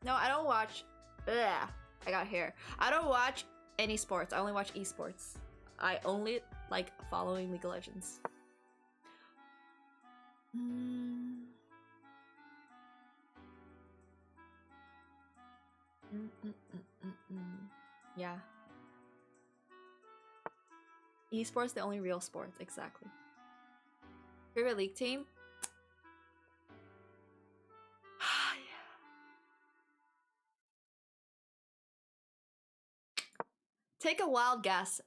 No, I don't watch... Ugh, I got hair. I don't watch any sports. I only watch esports. I only like following League of Legends. Yeah. Esports, the only real sports, exactly. Favorite league team? Take a wild guess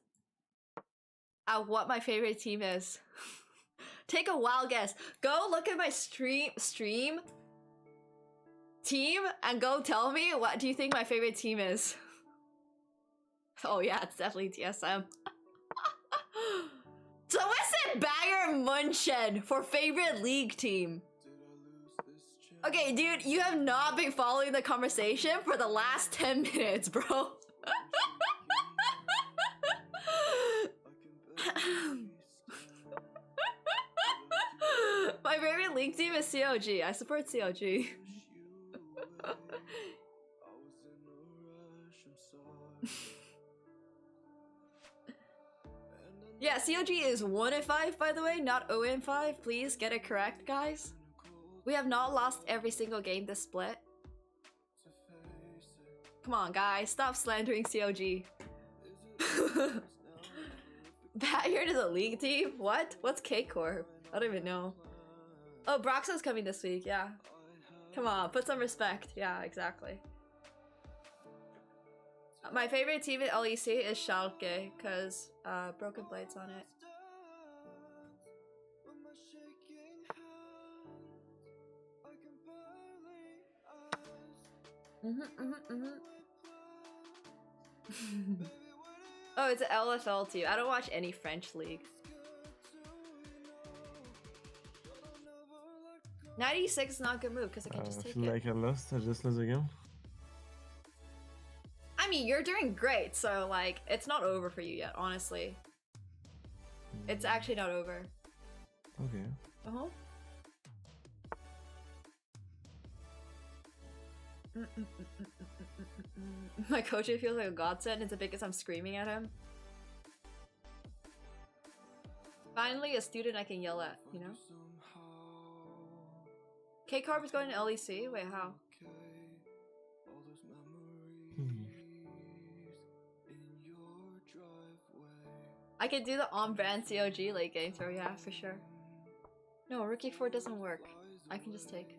at what my favorite team is. Take a wild guess. Go look at my stream team and go tell me what do you think my favorite team is. Oh yeah, it's definitely TSM. Someone said Bayern Munchen for favorite league team. Okay, dude, you have not been following the conversation for the last 10 minutes, bro. My favorite league team is COG. I support COG. Yeah, COG is 1-5, by the way, not 0-5. Please get it correct, guys. We have not lost every single game this split. Come on, guys, stop slandering COG. Bayern is a league team? What? What's K-Corp? I don't even know. Oh, Broxo's coming this week, yeah. Come on, put some respect. Yeah, exactly. My favorite team at LEC is Schalke, because Broken Blade's on it. Oh, it's an LFL team. I don't watch any French league. 96 is not a good move because I can just take it. I feel like I lost. I just lost again. I mean, you're doing great, so like, it's not over for you yet, honestly. It's actually not over. Okay. Uh-huh. My coach feels like a godsend. It's because I'm screaming at him. Finally, a student I can yell at, you know? K-Carb is going to LEC? Wait, how? I could do the on-brand COG late game throw, yeah, for sure. No, Rookie 4 doesn't work. I can just take.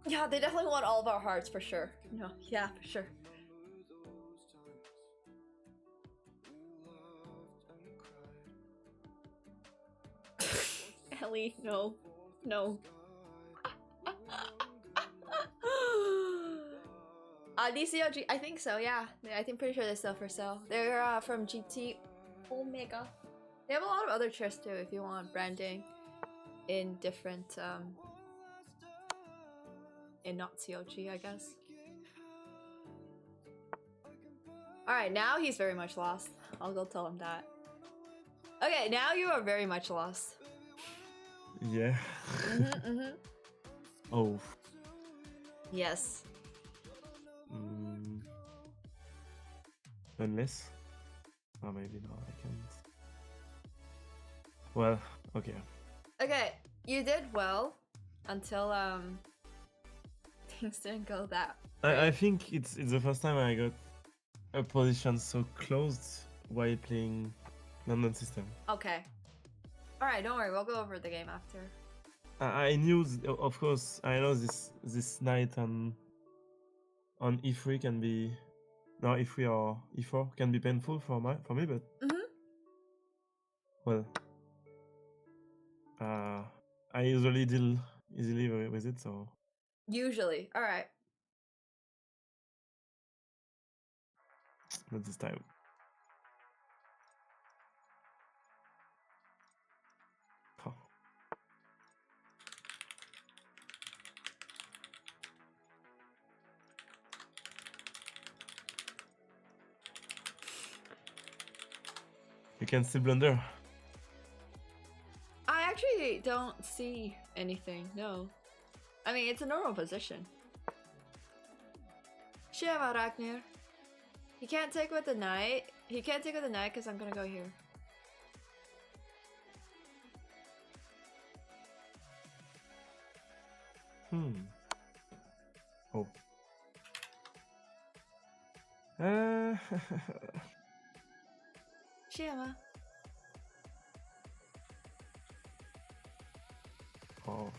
Yeah, they definitely want all of our hearts, for sure. No, yeah, for sure. Ellie, no. No. DCOG, I think so, yeah. I think pretty sure they're still for sale. They're from GT Omega. They have a lot of other chairs too if you want branding in different in not COG, I guess. Alright, now he's very much lost. I'll go tell him that. Okay, now you are very much lost. Yeah. Oh. Yes. Unless? Oh, maybe no, I can't. Well, okay. Okay, you did well until things didn't go that way. I think it's the first time I got a position so closed while playing London system. Okay. Alright, don't worry, we'll go over the game after. I knew, of course, I know this knight on e3 can be, no, e3 or e4 can be painful for me, but well, I usually deal easily with it, so usually, alright. not this time. Oh. You can still blunder. I actually don't see anything, no. I mean, it's a normal position. Shiva Ragnar. He can't take with the knight. He can't take with the knight because I'm gonna go here. Oh. Shiva. Oh.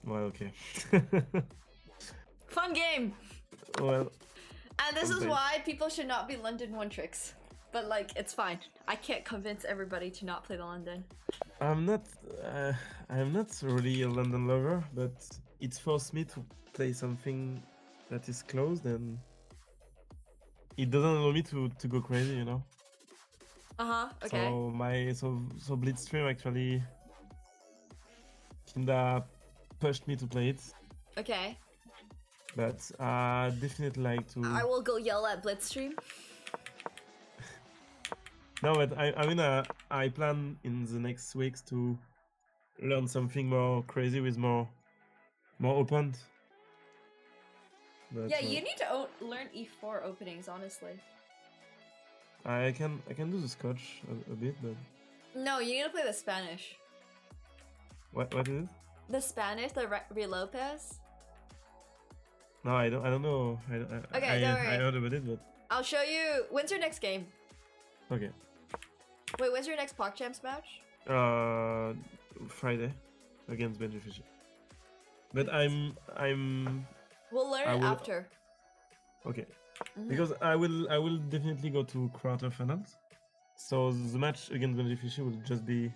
Well, okay. Fun game. Well, And this is Okay. why people should not be London one tricks. But like, it's fine. I can't convince everybody to not play the London. I'm not really a London lover, but it forced me to play something that is closed, and it doesn't allow me to go crazy, you know. Okay. So Blitzstream actually kinda pushed me to play it, Okay. but I definitely like to. I will go yell at Blitzstream. No, but I plan in the next weeks to learn something more crazy with more opened. But, Yeah, you need to learn E4 openings, honestly. I can do the Scotch a bit, but No, you need to play the Spanish. what is it? The Spanish, the Re Lopez. No, I don't know. Okay, don't worry. I heard about it, but I'll show you. When's your next game? okay. Wait, when's your next PogChamps match? Friday against Benji Fisher. But I'm We'll learn I it will- after. okay. Mhm. Because I will definitely go to quarterfinals. So the match against Benji Fisher will just be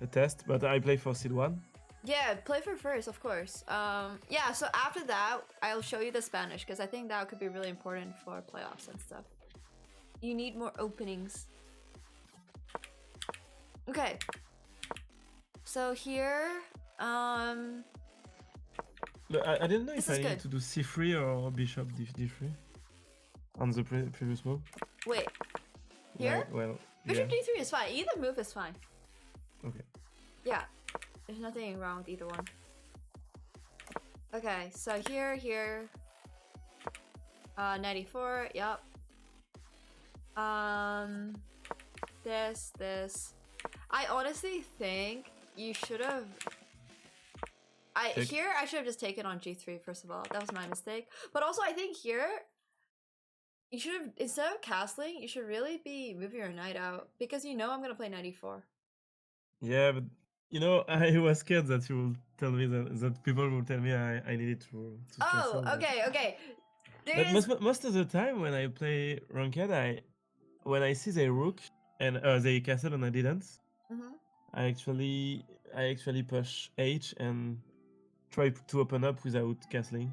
a test, but I play for seed 1. Yeah, play for first, of course. Yeah, so after that, I'll show you the Spanish, because I think that could be really important for playoffs and stuff. You need more openings. Okay. So here, Look, I didn't know This if I is need good. to do C3 or Bishop D3 on the previous move. wait. Here? Like, well, Bishop yeah. D3 is fine. Either move is fine. Okay. Yeah. There's nothing wrong with either one. Okay, so here. 94, yep. This. I honestly think you should have. Take. Here I should have just taken on G3 first of all. That was my mistake. But also I think here you should have, instead of castling, you should really be moving your knight out, because you know I'm gonna play 94. Yeah, but you know, I was scared that you will tell me that people will tell me I needed to Oh, castle. But- okay. But There's most of the time when I play ranked, when I see the rook and they castle and I didn't, Mhm. I actually push H and try to open up without castling.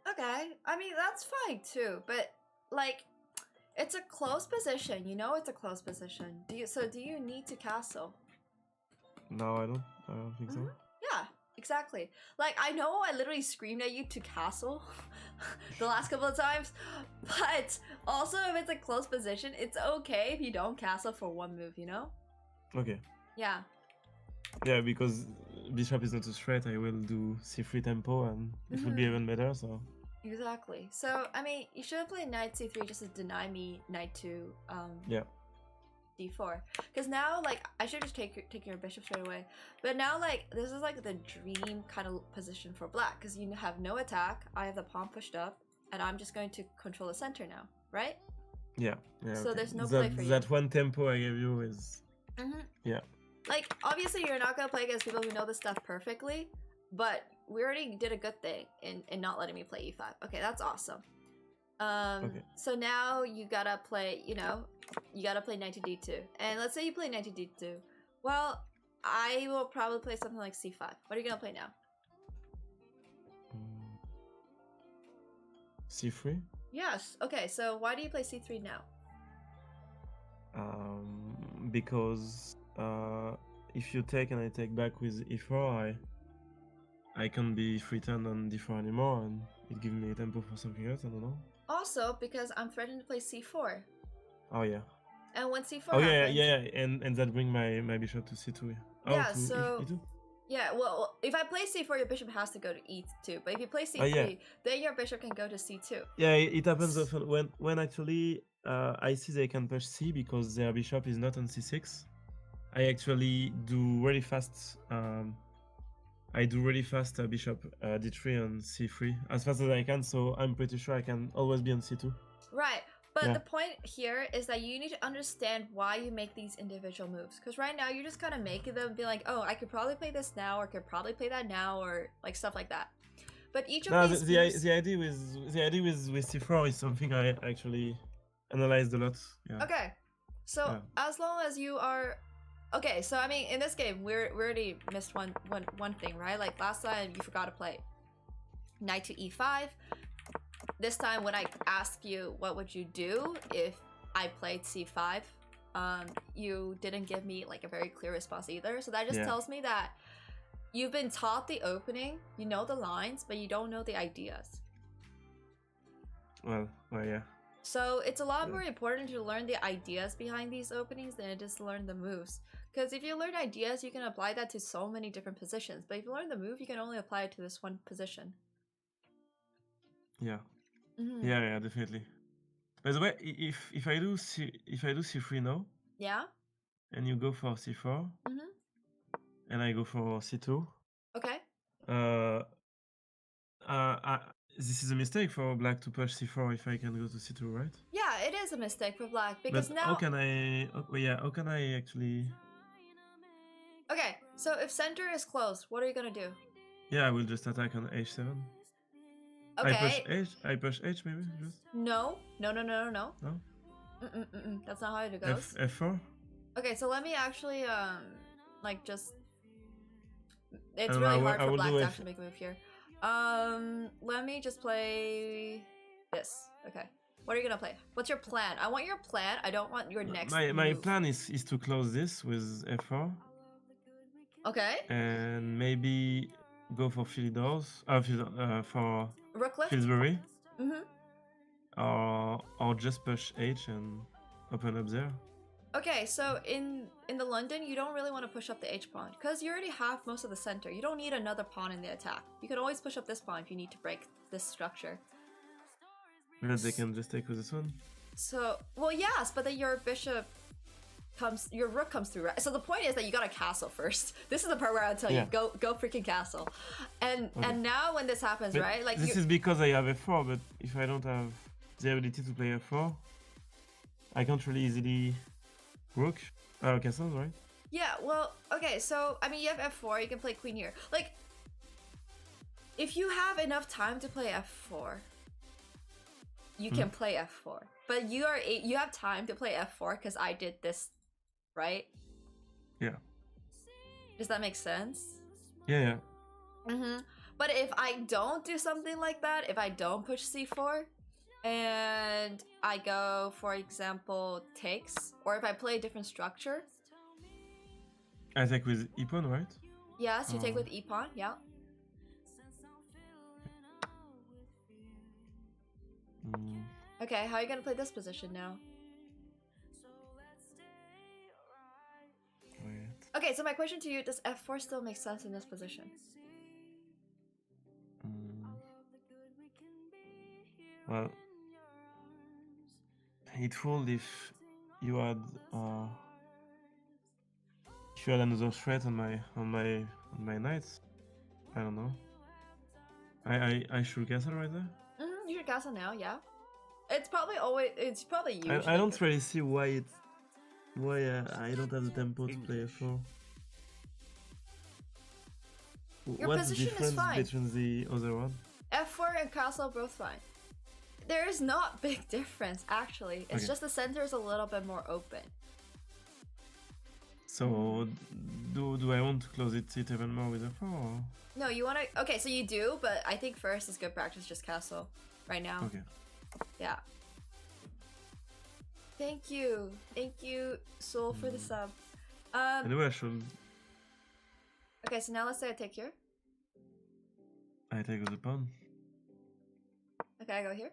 Okay, I mean that's fine too, but like, it's a close position. You know, it's a close position. Do you need to castle? No, I don't think so. Yeah, exactly. Like, I know I literally screamed at you to castle the last couple of times, but also if it's a close position, it's okay if you don't castle for one move. You know? Okay. Yeah. Yeah, because bishop is not a threat, I will do c3 tempo and it will be Mhm. even better. So Exactly. So I mean, you should have played knight c3 just to deny me knight to yeah. d4, because now like I should just take your bishop straight away, but now like this is like the dream kind of position for black, because you have no attack, I have the pawn pushed up, and I'm just going to control the center now, right? Yeah. So Okay. there's no that, play for you. That one tempo I gave you is yeah. Like, obviously you're not gonna play against people who know this stuff perfectly, but we already did a good thing in not letting me play e5. Okay, that's awesome. Okay. So now you gotta play, you gotta play knight to d2. And let's say you play knight to d2. Well, I will probably play something like c5. What are you gonna play now? c3. Yes. Okay, so why do you play c3 now? Because if you take and I take back with e4, I can't be free turn on d4 anymore, and it gives me a tempo for something else. I don't know. Also, because I'm threatened to play c4. Oh yeah. And when c4 Oh happens, yeah, and that bring my bishop to c2. Yeah. Oh, Yeah, to so- e2. yeah, well, if I play c4, your bishop has to go to e2. But if you play c3, Oh, yeah. then your bishop can go to c2. Yeah, it happens often when actually I see they can push c because their bishop is not on c6. I actually do really fast. Bishop d3 on c3 as fast as I can, so I'm pretty sure I can always be on c2. Right. But the point here is that you need to understand why you make these individual moves. Because right now you're just kind of making them be like, oh, I could probably play this now, or could probably play that now, or like stuff like that. But each of these moves... the idea with C4 is something I actually analyzed a lot. Yeah. Okay, so as long as you are... Okay, so I mean, in this game, we already missed one thing, right? Like last time you forgot to play knight to e5. This time when I ask you what would you do if I played c5, you didn't give me like a very clear response either. So that just tells me that you've been taught the opening, you know the lines, but you don't know the ideas. Well, yeah. So it's a lot more important to learn the ideas behind these openings than it is to learn the moves. Because if you learn ideas, you can apply that to so many different positions. But if you learn the move, you can only apply it to this one position. Yeah. Yeah, definitely. By the way, if I do c3 now, and you go for c4, and I go for c2, okay. This is a mistake for black to push c4 if I can go to c2, right? Yeah, it is a mistake for black because but now. How can I actually? Okay, so if center is closed, what are you gonna do? Yeah, I will just attack on h7. Okay. I push h maybe just. No. No. That's not how it goes. F4. Okay, so let me actually like just. It's really hard for black to actually make a move here. Let me just play this. Okay. What are you gonna play? What's your plan? I want your plan. I don't want your next My plan is to close this with f4. Okay. And maybe go for Philidors. For Rook lift? Pillsbury. Or just push h and open up there. Okay, so in the London, you don't really want to push up the h pawn because you already have most of the center. You don't need another pawn in the attack. You can always push up this pawn if you need to break this structure. And they can just take with this one. So, well, yes, but then your bishop comes, your rook comes through, right? So the point is that you gotta castle first. This is the part where I'll tell you, go freaking castle. And now when this happens, but right? Like this is because I have f4, but if I don't have the ability to play f4, I can't really easily rook. Castle, right? Yeah, well, okay, so I mean you have f4, you can play queen here. Like if you have enough time to play f4, you can play f4. But you have time to play f4 because I did this, right? Yeah. Does that make sense? Yeah. But if I don't do something like that, if I don't push c4 and I go, for example, takes, or if I play a different structure. I take with e pawn, right? Yes, you take with e pawn, yeah. Okay, how are you gonna play this position now? Wait. Okay, so my question to you, does f4 still make sense in this position? Well, it would if you had another threat on my knights. I don't know. I should castle right there. You should castle now, yeah. It's probably usually. I don't really see why I don't have the tempo to play f4. What's the difference between the other one? f4 and castle both fine. There is not big difference actually. It's just the center is a little bit more open. So do I want to close it even more with f4? Or? No, you want to. Okay, so you do, but I think first is good practice just castle right now. Okay. Yeah. Thank you, Soul, for the sub. Anyway, I should. Okay, so now let's say I take here. I take with the pawn. Okay, I go here.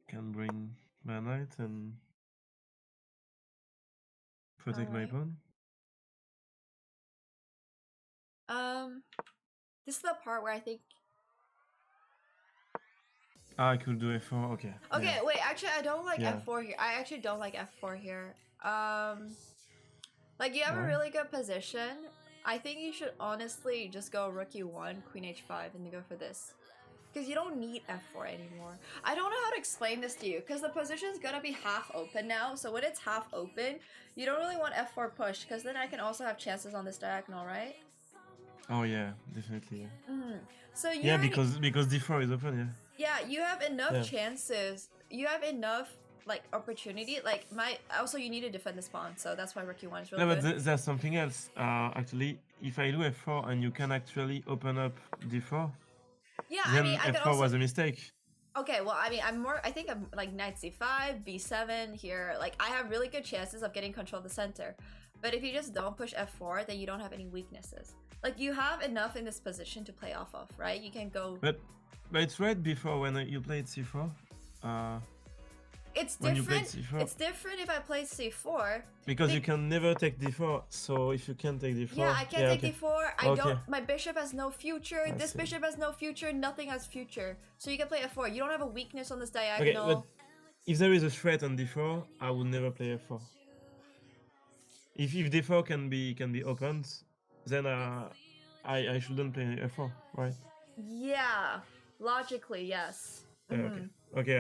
Can bring my knight and protect my pawn. This is the part where I think. I could do f4. Okay. Okay, yeah. Wait. Actually, I don't like f4 here. I actually don't like f4 here. Like you have a really good position. I think you should honestly just go rook e1, queen h5, and then go for this. Because you don't need f4 anymore. I don't know how to explain this to you, because the position's gonna be half open now, so when it's half open, you don't really want f4 push, because then I can also have chances on this diagonal, right? Oh yeah, definitely. Yeah, So you yeah, because d4 is open. yeah, you have enough Yeah. chances. You have enough like opportunity. Like also you need to defend this pawn, so that's why rook e1 is really No, good. but there's something else. Actually, if I do f4 and you can actually open up d4, Yeah, then I mean I f4 could also. was a mistake. Okay, well, I mean, I think I'm like knight c5, b7 here. Like, I have really good chances of getting control of the center. But if you just don't push f4, then you don't have any weaknesses. Like, you have enough in this position to play off of, right? You can go... But it's right before when you played c4. It's when you played different. c4. It's different if I play c4. Because you can never take d4, so if you can take d4... Yeah, I can't take d4. I Okay. don't... My bishop has no future. I This see. bishop has no future. Nothing has future. So you can play f4. You don't have a weakness on this Okay, diagonal. but if there is a threat on d4, I would never play f4. If d4 can be opened, then I shouldn't play f4, right? Yeah, logically, yes. Yeah, okay,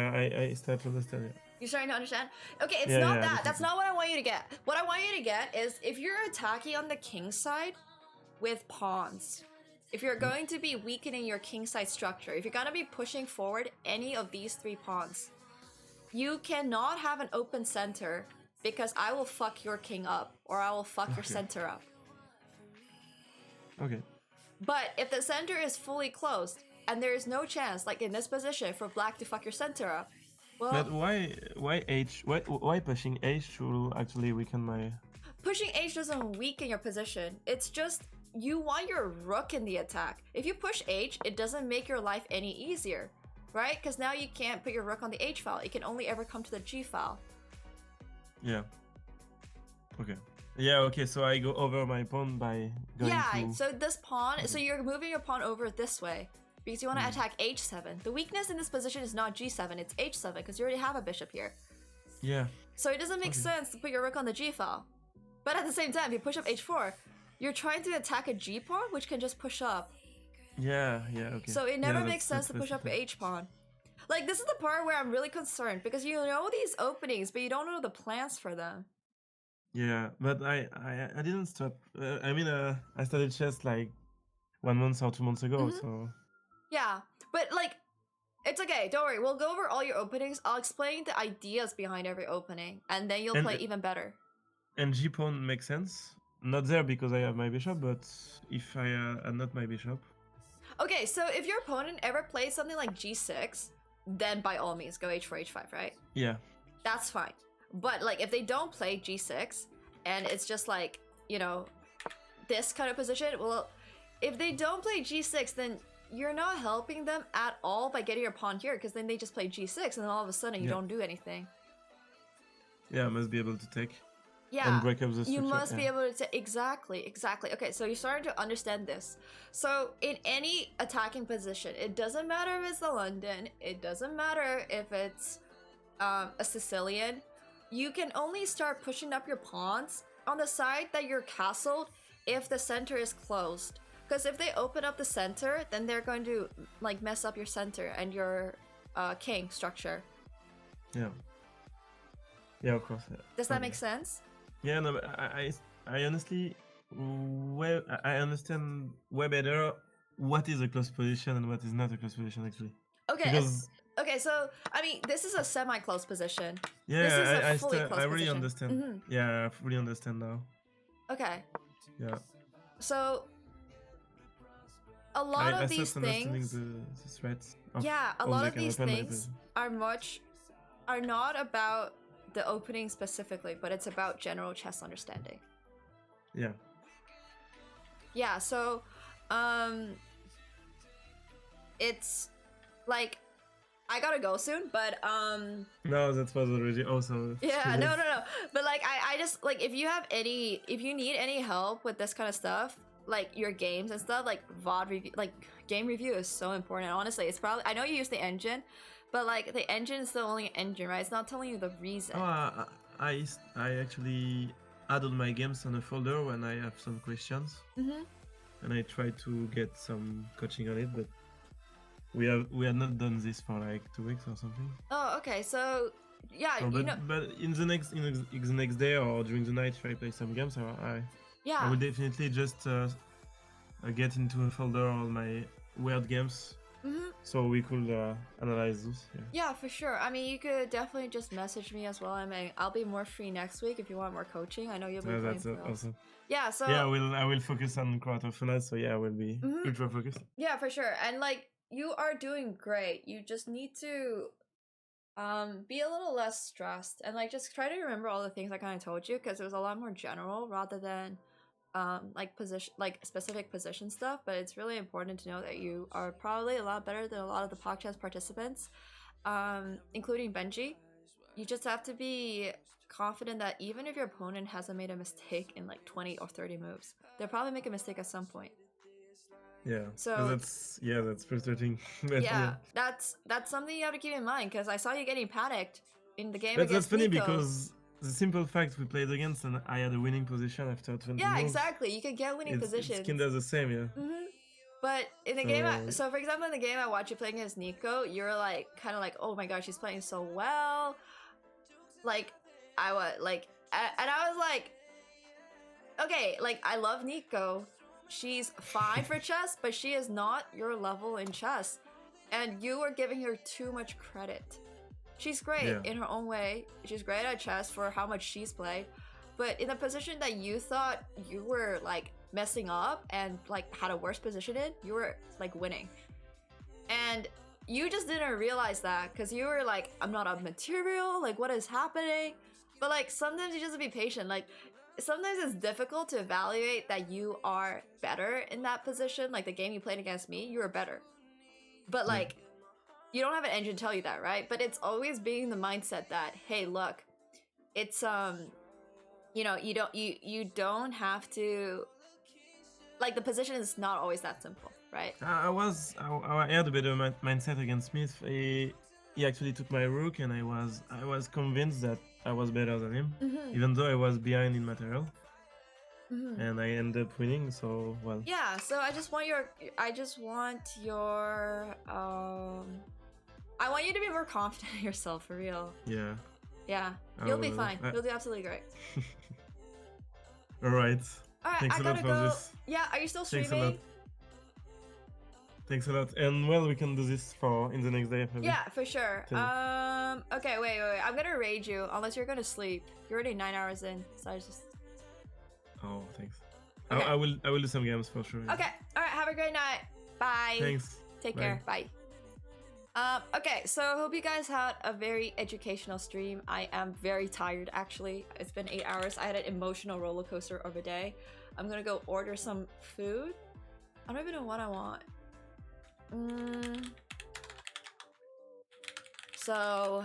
I start to understand it. You're starting to understand? Okay, it's Yeah, not yeah, that. That's definitely. not what I want you to get. What I want you to get is if you're attacking on the king side with pawns, if you're going to be weakening your king side structure, if you're going to be pushing forward any of these three pawns, you cannot have an open center because I will fuck your king up or I will fuck your center up. Okay. But if the center is fully closed and there is no chance, like in this position, for black to fuck your center up, well, But why pushing h to actually weaken my... pushing h doesn't weaken your position. It's just you want your rook in the attack. If you push h, it doesn't make your life any easier, right? Because now you can't put your rook on the h file. It can only ever come to the g file. Yeah. Okay. Yeah, okay, so I go over my pawn by going to... So this pawn, so you're moving your pawn over this way because you want to attack h7. The weakness in this position is not g7, it's h7 because you already have a bishop here. Yeah. So it doesn't make sense to put your rook on the g file. But at the same time, if you push up h4, you're trying to attack a g pawn, which can just push up. Yeah, okay. So it never Yeah, makes sense to push up your h pawn. Like, this is the part where I'm really concerned because you know these openings, but you don't know the plans for them. Yeah, but I didn't stop. I started chess like 1 month or 2 months ago, so... Yeah, but like, it's okay, don't worry. We'll go over all your openings. I'll explain the ideas behind every opening, and then you'll play even better. And g pawn makes sense. Not there because I have my bishop, but if I had not my bishop... Okay, so if your opponent ever plays something like g6, then by all means go h4, h5, right? Yeah. That's fine. But like, if they don't play g6, and it's just like, you know, this kind of position, well, if they don't play g6, then you're not helping them at all by getting your pawn here, because then they just play g6, and then all of a sudden you don't do anything. Yeah, I must be able to take. Yeah, and break up the structure. You must be able to exactly. Okay, so you're starting to understand this. So in any attacking position, it doesn't matter if it's the London, it doesn't matter if it's a Sicilian, you can only start pushing up your pawns on the side that you're castled if the center is closed. Because if they open up the center, then they're going to like mess up your center and your king structure. Yeah. Yeah, of course. Yeah. Does that make sense? Yeah, no, but I honestly, I understand way better what is a close position and what is not a close position actually. Okay. Because okay, so I mean, this is a semi-close position. Yeah, this is a fully close I really position. understand. Yeah, I fully understand now. Okay. Yeah. So a lot of these things. The threats. Yeah, a lot of these things are not about the opening specifically, but it's about general chess understanding. Yeah. Yeah, so it's like I gotta go soon, but No, that was already awesome. Yeah, no. But like I just like if you need any help with this kind of stuff, like your games and stuff, like VOD review, like game review is so important. Honestly, it's probably, I know you use the engine, but like the engine is the only engine, right? It's not telling you the reason. Oh, I actually add all my games on a folder when I have some questions, and I try to get some coaching on it. But we had not done this for like 2 weeks or something. Oh, okay. So yeah, So, but in the next day or during the night, if I play some games, I yeah. will definitely just get into a folder all my weird games, so we could analyze those. Yeah, for sure. I mean, you could definitely just message me as well. I mean, I'll be more free next week if you want more coaching. I know you'll be playing That's Pearls. awesome. Yeah, so yeah, I will focus on quarter finals. So yeah, I will be ultra focused. Yeah, for sure. And like, you are doing great. You just need to be a little less stressed and like just try to remember all the things I kind of told you, because it was a lot more general rather than like specific position stuff. But it's really important to know that you are probably a lot better than a lot of the podcast participants, including Benji. You just have to be confident that even if your opponent hasn't made a mistake in like 20 or 30 moves, they'll probably make a mistake at some point. Yeah. So that's frustrating. yeah, that's something you have to keep in mind, because I saw you getting panicked in the game That's against funny Nico. because the simple fact we played against and I had a winning position after 20 Yeah, moves. exactly. You can get winning positions. It's kind of the same, yeah. But in the game, so for example, in the game I watched you playing against Nico, you're like kind of like, oh my gosh, she's playing so well. Like, I was like, and I was like, okay, like I love Nico. She's fine for chess, but she is not your level in chess. And you are giving her too much credit. She's great in her own way. She's great at chess for how much she's played. But in a position that you thought you were like messing up and like had a worse position in, you were like winning. And you just didn't realize that because you were like, I'm not of material, like what is happening? But like sometimes you just have to be patient. Like sometimes it's difficult to evaluate that you are better in that position. Like the game you played against me, you were better. But like you don't have an engine tell you that, right? But it's always being the mindset that, hey, look, it's you know, you don't have to, like the position is not always that simple, right? I had a better mindset against Smith. He actually took my rook, and I was convinced that I was better than him, even though I was behind in material. And I ended up winning, so well. Yeah, so I just want your I want you to be more confident in yourself, for real. Yeah. Yeah, you'll be fine. You'll do absolutely great. Alright. Alright, Thanks I a lot gotta for go. this. Yeah, are you still Thanks streaming? Thanks a lot. And well, we can do this in the next day. Maybe. Yeah, for sure. Okay, wait. I'm gonna raid you unless you're gonna sleep. You're already 9 hours in, so I just. Oh, thanks. Okay. I will do some games for sure. Yeah. Okay. All right. Have a great night. Bye. Thanks. Take care. Bye. Okay, so I hope you guys had a very educational stream. I am very tired, actually. It's been 8 hours. I had an emotional roller coaster of a day. I'm gonna go order some food. I don't even know what I want. So,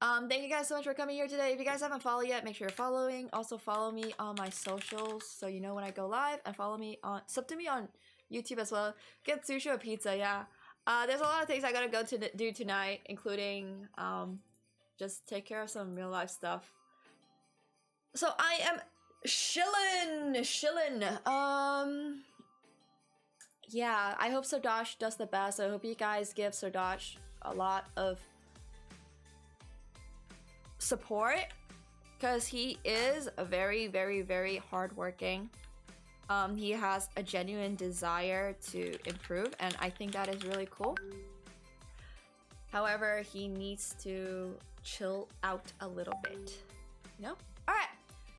thank you guys so much for coming here today. If you guys haven't followed yet, make sure you're following. Also, follow me on my socials so you know when I go live, and follow me on, sub to me on YouTube as well. Get sushi or pizza, yeah. There's a lot of things I gotta go to do tonight, including just take care of some real life stuff. So I am chillin'. Yeah, I hope Sardoche does the best. I hope you guys give Sardoche a lot of support, because he is a very, very, very hardworking. He has a genuine desire to improve, and I think that is really cool. However, he needs to chill out a little bit, you know?